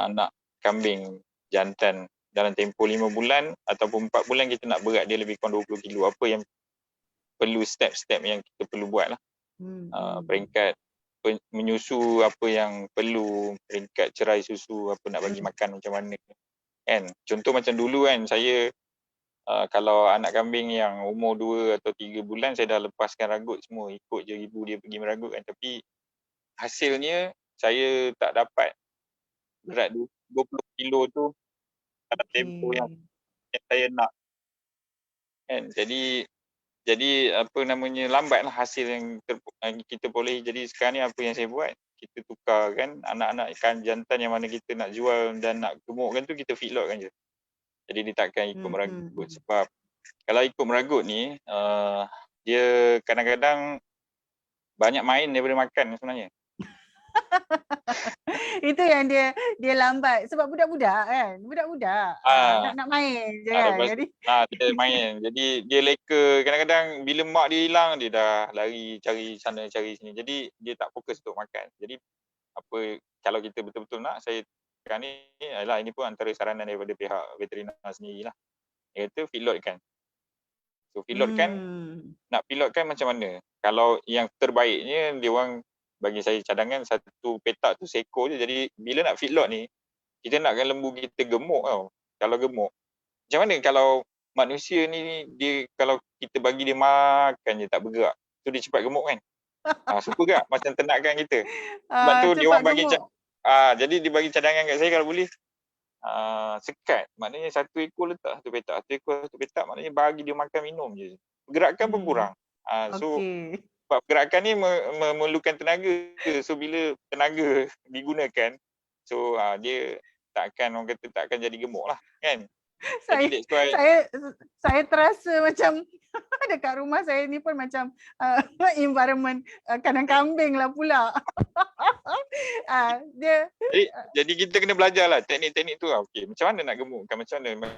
anak kambing jantan dalam tempoh 5 bulan ataupun 4 bulan, kita nak berat dia lebih kurang 20 kilo. Apa yang perlu, step-step yang kita perlu buat lah. Peringkat menyusu apa yang perlu, peringkat cerai susu, apa nak bagi makan macam mana kan. Contoh macam dulu kan, saya kalau anak kambing yang umur 2 atau 3 bulan, saya dah lepaskan ragut semua, ikut je ibu dia pergi meragut kan. Tapi hasilnya saya tak dapat berat 20 kilo tu dalam tempoh yang saya nak kan. Jadi apa namanya, lambatlah hasil yang kita boleh. Jadi sekarang ni apa yang saya buat, kita tukarkan anak-anak ikan jantan yang mana kita nak jual dan nak gemukkan tu, kita feedlotkan je. Jadi dia takkan ikut meragut. Sebab kalau ikut meragut ni dia kadang-kadang banyak main daripada makan sebenarnya. Itu yang dia lambat sebab budak-budak kan, nak main je kan. Jadi dia main. Jadi dia leka, kadang-kadang bila mak dia hilang, dia dah lari cari sana cari sini. Jadi dia tak fokus untuk makan. Jadi kalau kita betul-betul nak, saya sekarang ni adalah, ini pun antara saranan daripada pihak veterina sendirilah. Dia kata feedlotkan. So feedlotkan, nak feedlotkan macam mana? Kalau yang terbaiknya, dia orang bagi saya cadangan, satu petak tu seekor je. Jadi bila nak feedlot ni, kita nakkan lembu kita gemuk tau. Kalau gemuk, macam mana kalau manusia ni dia kalau kita bagi dia makan je tak bergerak, tu dia cepat gemuk kan? Suka tak macam ternakan kita? Sebab tu dia Cepat orang bagi gemuk. jadi dia bagi cadangan kat saya kalau boleh sekat. Maknanya satu ekor letak satu petak, satu ekor satu petak, maknanya bagi dia makan minum je. Pergerakan pun kurang. So Okey. sebab pergerakan ni memerlukan tenaga. So bila tenaga digunakan, so dia orang kata tak akan jadi gemuk lah kan. Saya Jadi that's why saya terasa macam dekat rumah saya ni pun macam environment kandang kambing lah pula. Dia jadi kita kena belajar lah teknik-teknik tu lah. Okay, macam mana nak gemukkan, macam mana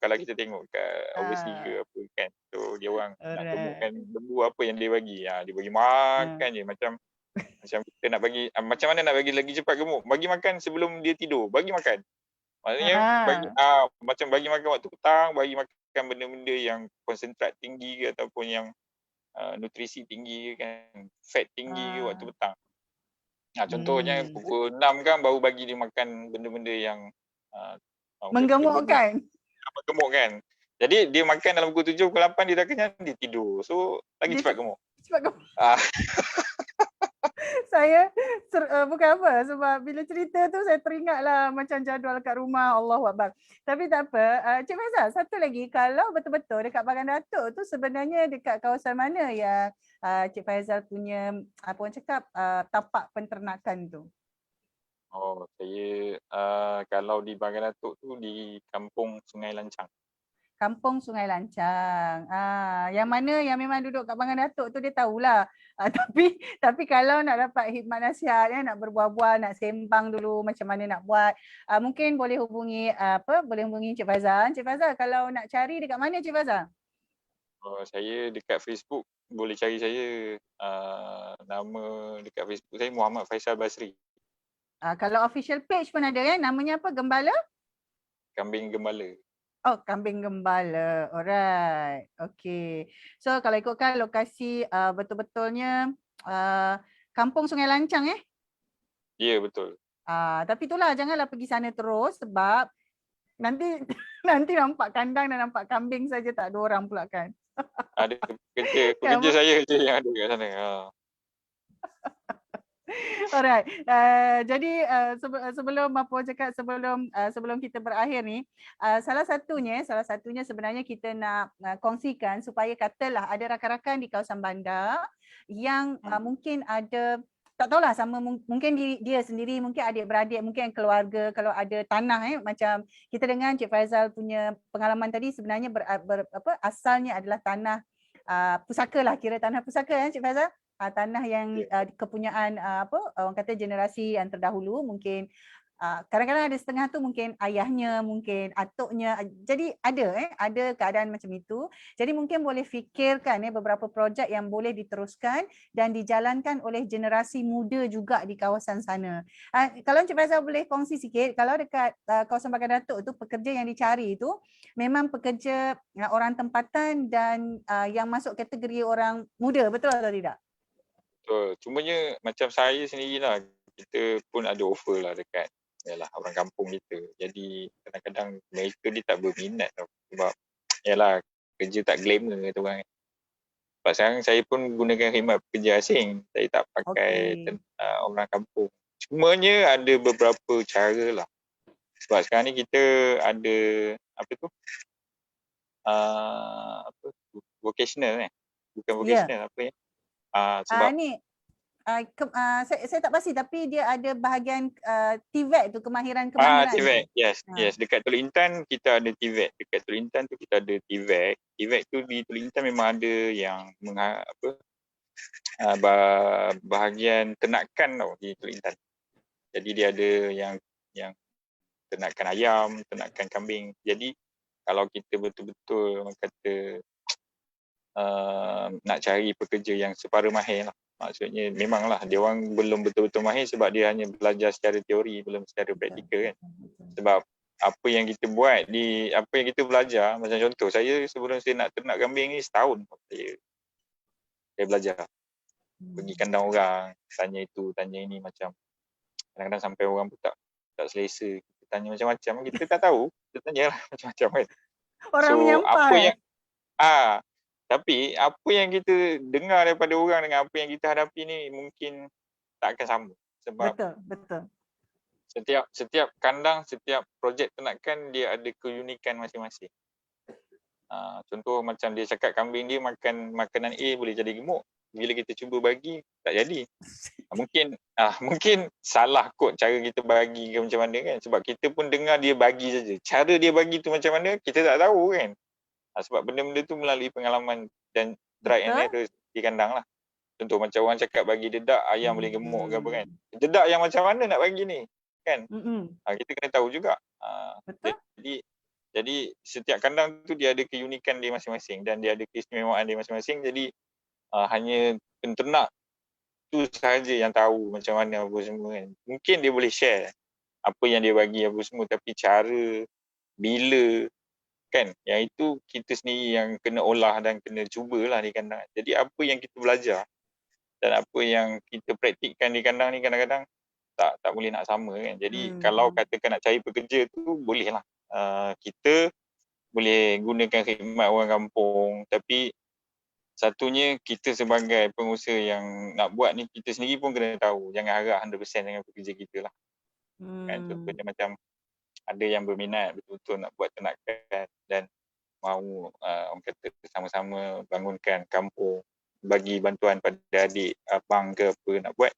kalau kita tengok kat overseas ke apa kan. So dia orang nak gemukkan lembu apa yang dia bagi. Dia bagi makan je macam kita nak bagi macam mana nak bagi lagi cepat gemuk. Bagi makan sebelum dia tidur, bagi makan. Maknanya macam bagi makan waktu petang, bagi makan benda-benda yang konsentrat tinggi ke ataupun yang nutrisi tinggi kan, fat tinggi ke waktu petang. Contohnya pukul 6 kan baru bagi dia makan benda-benda yang menggemukkan. Menggemukkan. Jadi dia makan dalam pukul 7, pukul 8 dia dah kenyang, dia tidur. So lagi cepat gemuk. Cepat gemuk. Saya bukan apa, sebab bila cerita tu saya teringatlah macam jadual kat rumah, Allahuakbar. Tapi tak apa. Cik Faizal, satu lagi, kalau betul-betul dekat Bagan Datuk tu sebenarnya dekat kawasan mana yang Cik Faizal punya apa orang cakap tapak penternakan tu? Saya kalau di Bagan Datuk tu di Kampung Sungai Lancang. Kampung Sungai Lancang. Yang mana yang memang duduk kat Bagan Datuk tu dia tahulah. Tapi kalau nak dapat khidmat nasihat, nak berbual-bual, nak sembang dulu macam mana nak buat, mungkin boleh hubungi boleh hubungi Cik Faizal. Cik Faizal, kalau nak cari dekat mana Cik Faizal? Saya dekat Facebook boleh cari saya. Nama dekat Facebook saya Muhammad Faisal Basri. Kalau official page pun ada kan? Namanya apa? Gembala? Kambing Gembala. Kambing Gembala. Alright. Okay. So kalau ikutkan lokasi betul-betulnya Kampung Sungai Lancang Ya, betul. Tapi itulah janganlah pergi sana terus sebab nanti nampak kandang dan nampak kambing saja, tak ada orang pula kan. Ada pekerja saya je yang ada kat sana. Alright. Jadi sebelum apa cakap sebelum kita berakhir ni, salah satunya sebenarnya kita nak kongsikan supaya katalah ada rakan-rakan di kawasan bandar yang mungkin ada tak tahulah sama mungkin dia sendiri, mungkin adik-beradik, mungkin keluarga, kalau ada tanah macam kita dengan Cik Faizal punya pengalaman tadi sebenarnya asalnya adalah tanah pusaka lah, kira tanah pusaka Cik Faizal. Tanah yang kepunyaan orang kata generasi yang terdahulu, mungkin kadang-kadang ada setengah tu mungkin ayahnya, mungkin atuknya, jadi ada keadaan macam itu. Jadi mungkin boleh fikirkan beberapa projek yang boleh diteruskan dan dijalankan oleh generasi muda juga di kawasan sana. Kalau Encik Faizal boleh kongsi sikit, kalau dekat kawasan Bagan Datuk tu pekerja yang dicari itu memang pekerja orang tempatan dan yang masuk kategori orang muda, betul atau tidak? Betul. Cumanya macam saya sendirilah, kita pun ada offer lah dekat orang kampung kita. Jadi kadang-kadang mereka dia tak berminat tau. Sebab kerja tak glamour kata orang. Sebab sekarang saya pun gunakan khidmat pekerja asing. Saya tak pakai orang kampung. Cumanya ada beberapa cara lah. Sebab sekarang ni kita ada vocational bukan vocational sebab saya tak pasti, tapi dia ada bahagian TVET tu, kemahiran TVET, yes. Dekat Teluk Intan kita ada TVET. Dekat Teluk Intan tu kita ada TVET. TVET tu di Teluk Intan memang ada yang bahagian ternakan tau di Teluk Intan. Jadi dia ada yang ternakan ayam, ternakan kambing. Jadi kalau kita betul-betul orang kata nak cari pekerja yang separa mahir lah. Maksudnya memanglah dia orang belum betul-betul mahir sebab dia hanya belajar secara teori, belum secara praktikal kan. Sebab apa yang kita buat apa yang kita belajar, macam contoh saya sebelum saya nak ternak kambing ni setahun saya belajar. Pergi kandang orang, tanya itu, tanya ini, macam kadang-kadang sampai orang pun tak selesa. tanya macam-macam, kita tak tahu, kita tanyalah macam-macam kan. Orang So apa menyampah yang tapi apa yang kita dengar daripada orang dengan apa yang kita hadapi ni mungkin tak akan sama. Sebab Betul, betul. setiap kandang, setiap projek ternakan dia ada keunikan masing-masing. Contoh macam dia cakap kambing dia makan makanan A boleh jadi gemuk. Bila kita cuba bagi tak jadi. Mungkin salah kot cara kita bagi ke macam mana kan. Sebab kita pun dengar dia bagi saja. Cara dia bagi tu macam mana kita tak tahu kan. Sebab benda-benda tu melalui pengalaman dan try and error di kandang lah. Contoh macam orang cakap bagi dedak ayam boleh gemuk ke apa kan. Dedak yang macam mana nak bagi ni kan. Kita kena tahu juga. Betul. Jadi setiap kandang tu dia ada keunikan dia masing-masing dan dia ada keistimewaan dia masing-masing. Jadi hanya penternak tu sahaja yang tahu macam mana apa semua kan. Mungkin dia boleh share apa yang dia bagi apa semua, tapi cara, bila kan, yang itu kita sendiri yang kena olah dan kena cubalah di kandang. Jadi apa yang kita belajar dan apa yang kita praktikkan di kandang ni kadang-kadang tak boleh nak sama kan. Jadi kalau katakan nak cari pekerja tu bolehlah. Kita boleh gunakan khidmat orang kampung, tapi satunya kita sebagai pengusaha yang nak buat ni, kita sendiri pun kena tahu. Jangan harap 100% dengan pekerja kita lah. Kan, contohnya macam ada yang berminat betul-betul nak buat ternakan dan mahu orang kata sama-sama bangunkan kampung, bagi bantuan pada adik, abang ke apa nak buat.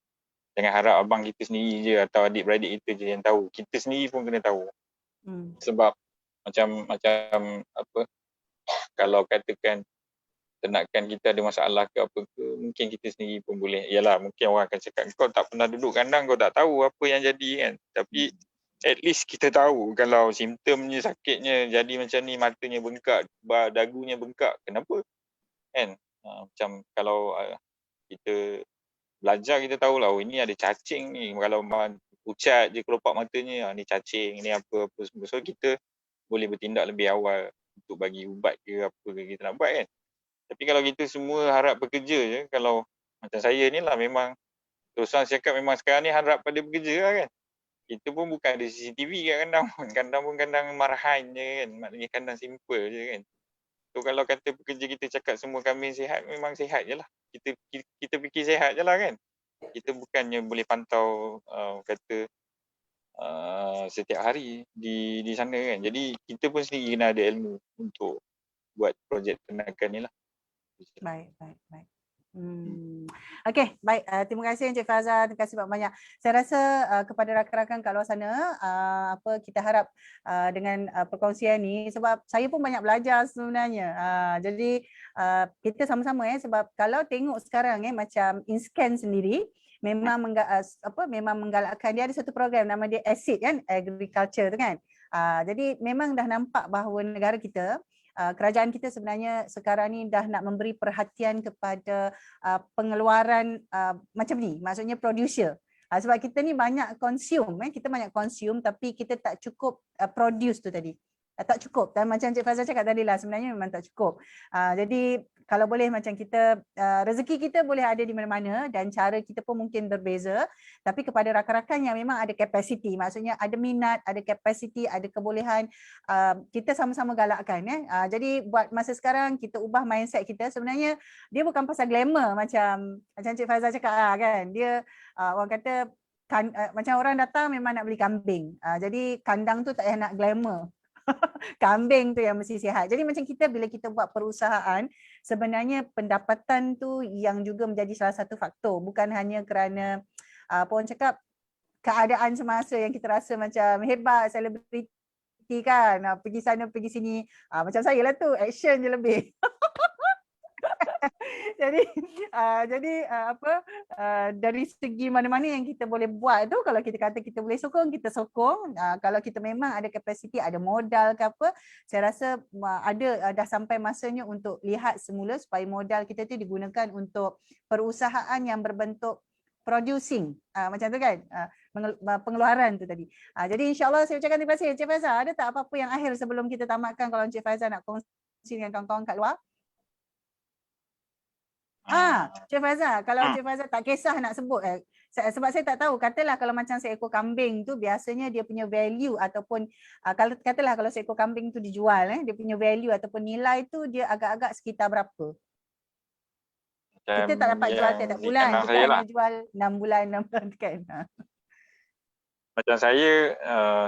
Jangan harap abang kita sendiri je atau adik-beradik kita je yang tahu. Kita sendiri pun kena tahu. Sebab macam apa, kalau katakan ternakan kita ada masalah ke apa ke, mungkin kita sendiri pun boleh, yalah mungkin orang akan cakap kau tak pernah duduk kandang, kau tak tahu apa yang jadi kan. Tapi at least kita tahu kalau simptomnya, sakitnya jadi macam ni, matanya bengkak, dagunya bengkak, kenapa kan. Macam kalau kita belajar, kita tahulah oh ini ada cacing ni, kalau pucat je kelopak matanya, ni cacing, ni apa-apa semua. So kita boleh bertindak lebih awal untuk bagi ubat ke apa ke kita nak buat kan. Tapi kalau kita semua harap bekerja je, kalau macam saya ni lah memang terus terang cakap memang sekarang ni harap pada bekerja lah kan. Kita pun bukan ada CCTV kat kandang pun. Kandang pun kandang marahan je kan. Maknanya kandang simple je kan. So kalau kata pekerja kita cakap semua kambing sihat, memang sihat je lah. Kita fikir sihat je lah kan. Kita bukannya boleh pantau kata setiap hari di sana kan. Jadi kita pun sendiri kena ada ilmu untuk buat projek ternakan ni lah. Baik. Okey, baik. Terima kasih Encik Fazal, terima kasih banyak. Saya rasa kepada rakan-rakan kat luar sana, kita harap dengan perkongsian ni, sebab saya pun banyak belajar sebenarnya. Jadi kita sama-sama sebab kalau tengok sekarang macam InScan sendiri memang memang menggalakkan, dia ada satu program nama dia ACID kan, agriculture tu kan. Jadi memang dah nampak bahawa negara kita, kerajaan kita sebenarnya sekarang ni dah nak memberi perhatian kepada pengeluaran macam ni, maksudnya producer. Sebab kita ni banyak consume, kita banyak consume tapi kita tak cukup produce tu tadi. Tak cukup. Dan macam Encik Fazal cakap tadi lah, sebenarnya memang tak cukup. Jadi kalau boleh macam kita, rezeki kita boleh ada di mana-mana dan cara kita pun mungkin berbeza. Tapi kepada rakan-rakan yang memang ada kapasiti, maksudnya ada minat, ada kapasiti, ada kebolehan, kita sama-sama galakkan. Jadi buat masa sekarang kita ubah mindset kita. Sebenarnya dia bukan pasal glamour macam Encik Fazal cakap kan. Dia orang kata macam orang datang memang nak beli kambing. Jadi kandang tu tak payah nak glamour. Kambing tu yang mesti sihat. Jadi macam kita bila kita buat perusahaan, sebenarnya pendapatan tu yang juga menjadi salah satu faktor. Bukan hanya kerana apa orang cakap, keadaan semasa yang kita rasa macam hebat, selebriti kan, pergi sana pergi sini. Macam saya lah tu, action je lebih. jadi dari segi mana-mana yang kita boleh buat tu, kalau kita kata kita boleh sokong, kita sokong. Kalau kita memang ada kapasiti, ada modal ke apa, saya rasa dah sampai masanya untuk lihat semula supaya modal kita tu digunakan untuk perusahaan yang berbentuk producing, macam tu kan, pengeluaran tu tadi. Jadi insyaAllah saya ucapkan terima kasih. Encik Faizal, ada tak apa-apa yang akhir sebelum kita tamatkan, kalau Encik Faizal nak kongsi dengan kawan-kawan kat luar? Encik Faizal, kalau Encik Faizal tak kisah nak sebut, Sebab saya tak tahu, katalah kalau macam seekor kambing tu biasanya dia punya value ataupun kalau katalah kalau seekor kambing tu dijual, dia punya value ataupun nilai tu dia agak-agak sekitar berapa? Macam Kita tak dapat jual yang tiap-tiap di bulan, kandang kita saya lah. hanya jual 6 bulan kan. Macam saya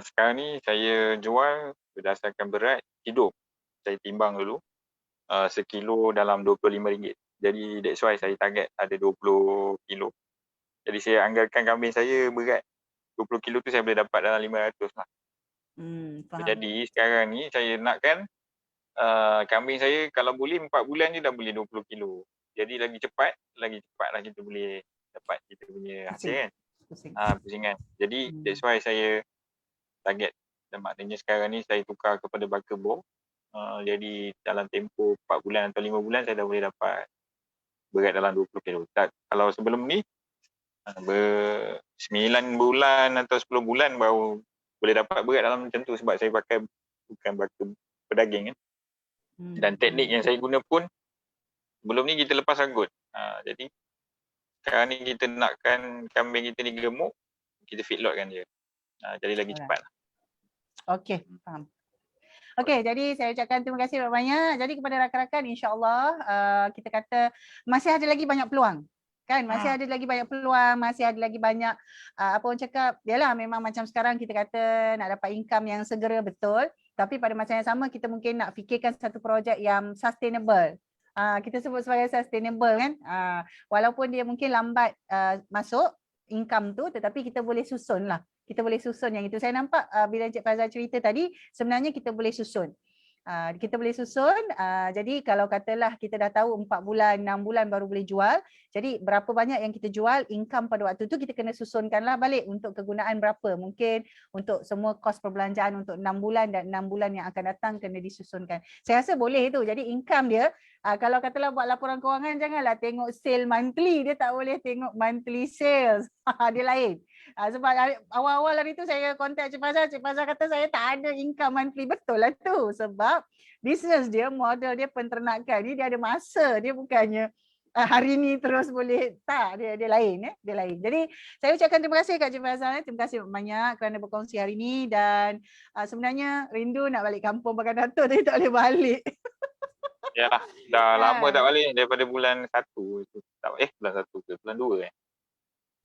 sekarang ni saya jual berdasarkan berat hidup. Saya timbang dulu. Sekilo dalam RM25. Jadi that's why saya target ada 20 kilo. Jadi saya anggarkan kambing saya berat 20 kilo tu saya boleh dapat dalam 500 lah. Faham. Jadi sekarang ni saya nakkan kambing saya kalau boleh 4 bulan je dah boleh 20 kilo. Jadi lagi cepat lah kita boleh dapat kita punya hasil kan. Pusingan. Jadi that's why saya target. Dan maknanya sekarang ni saya tukar kepada baka bor. Jadi dalam tempoh 4 bulan atau 5 bulan saya dah boleh dapat berat dalam 20 kilo. Kalau sebelum ni 9 bulan atau 10 bulan baru boleh dapat berat dalam macam tu sebab saya pakai bukan baka pedaging kan. Dan teknik yang saya guna pun sebelum ni kita lepas anggut. Jadi sekarang ni kita nakkan kambing kita ni gemuk, kita feedlotkan dia. Jadi lagi cepat. Okey, faham. Okey, jadi saya ucapkan terima kasih banyak. Jadi kepada rakan-rakan, insya-Allah kita kata masih ada lagi banyak peluang. Kan, masih ada lagi banyak peluang, masih ada lagi banyak apa orang cakap, yalah memang macam sekarang kita kata nak dapat income yang segera, betul. Tapi pada masa yang sama kita mungkin nak fikirkan satu projek yang sustainable. Kita sebut sebagai sustainable kan. Walaupun dia mungkin lambat masuk income tu, tetapi kita boleh susun lah. Kita boleh susun yang itu. Saya nampak bila Encik Fazal cerita tadi, sebenarnya kita boleh susun. Kita boleh susun, jadi kalau katalah kita dah tahu 4 bulan, 6 bulan baru boleh jual, jadi berapa banyak yang kita jual, income pada waktu tu kita kena susunkanlah balik untuk kegunaan berapa. Mungkin untuk semua kos perbelanjaan untuk 6 bulan dan 6 bulan yang akan datang kena disusunkan. Saya rasa boleh tu, jadi income dia, kalau katalah buat laporan kewangan, janganlah tengok sale monthly, dia tak boleh tengok monthly sales, dia lain. Sebab awal-awal hari tu saya contact Cik Fazal kata saya tak ada income monthly. Betul lah tu, sebab bisnes dia, model dia penternakan ni dia ada masa, dia bukannya hari ni terus boleh, tak, dia lain dia lain. Jadi saya ucapkan terima kasih kat Cik Fazal, terima kasih banyak kerana berkongsi hari ni dan sebenarnya rindu nak balik kampung Bagan Datuk tapi tak boleh balik. Yalah, dah lama tak balik daripada bulan 1 tu. Bulan 1 ke bulan 2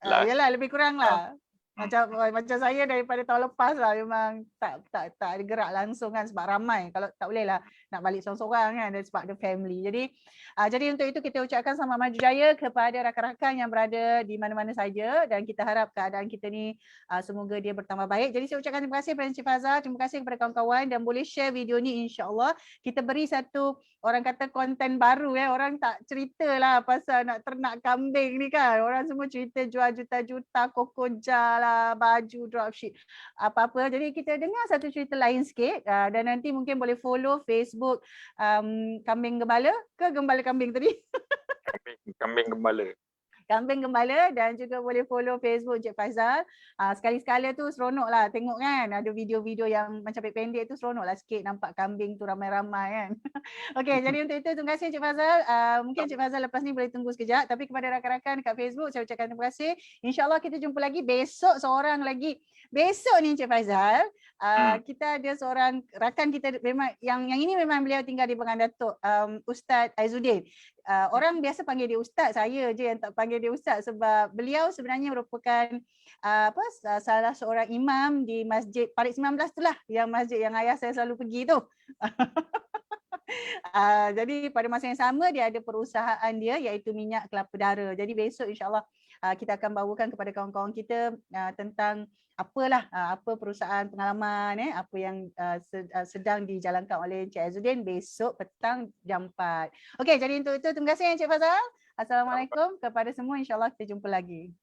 Yalah lebih kurang lah. Macam saya daripada tahun lepas lah memang tak ada gerak langsung kan sebab ramai. Kalau tak boleh lah nak balik seorang-seorang kan sebab ada family. Jadi untuk itu kita ucapkan selamat maju jaya kepada rakan-rakan yang berada di mana-mana saja dan kita harap keadaan kita ni semoga dia bertambah baik. Jadi saya ucapkan terima kasih kepada Encik Fazal, terima kasih kepada kawan-kawan dan boleh share video ni, insya-Allah kita beri satu orang kata konten baru orang tak ceritalah pasal nak ternak kambing ni kan. Orang semua cerita jual juta-juta kokoja lah, baju dropship apa-apa. Jadi kita dengar satu cerita lain sikit dan nanti mungkin boleh follow Facebook Kambing Gembala ke Gembala Kambing tadi? Kambing Gembala. Kambing Gembala dan juga boleh follow Facebook Encik Fazal. Sekali-sekala tu seronok lah tengok kan. Ada video-video yang macam pendek tu seronok lah sikit nampak kambing tu ramai-ramai kan. Okey, jadi untuk itu terima kasih Encik Fazal. Mungkin Encik Fazal lepas ni boleh tunggu sekejap. Tapi kepada rakan-rakan dekat Facebook saya ucapkan terima kasih. InsyaAllah kita jumpa lagi besok seorang lagi. Besok ni Encik Fazal, kita ada seorang rakan kita memang yang ini memang beliau tinggal di Bagan Datuk, Ustaz Aizuddin. Orang biasa panggil dia Ustaz, saya je yang tak panggil dia Ustaz sebab beliau sebenarnya merupakan salah seorang imam di Masjid Parit 19 tu lah, yang masjid yang ayah saya selalu pergi tu. Jadi pada masa yang sama dia ada perusahaan dia iaitu minyak kelapa dara. Jadi besok insya-Allah kita akan bawakan kepada kawan-kawan kita tentang apa perusahaan pengalaman apa yang sedang dijalankan oleh Encik Aizuddin besok petang jam 4. Okey, jadi untuk itu terima kasih Encik Fazal. Assalamualaikum kepada semua, insya-Allah kita jumpa lagi.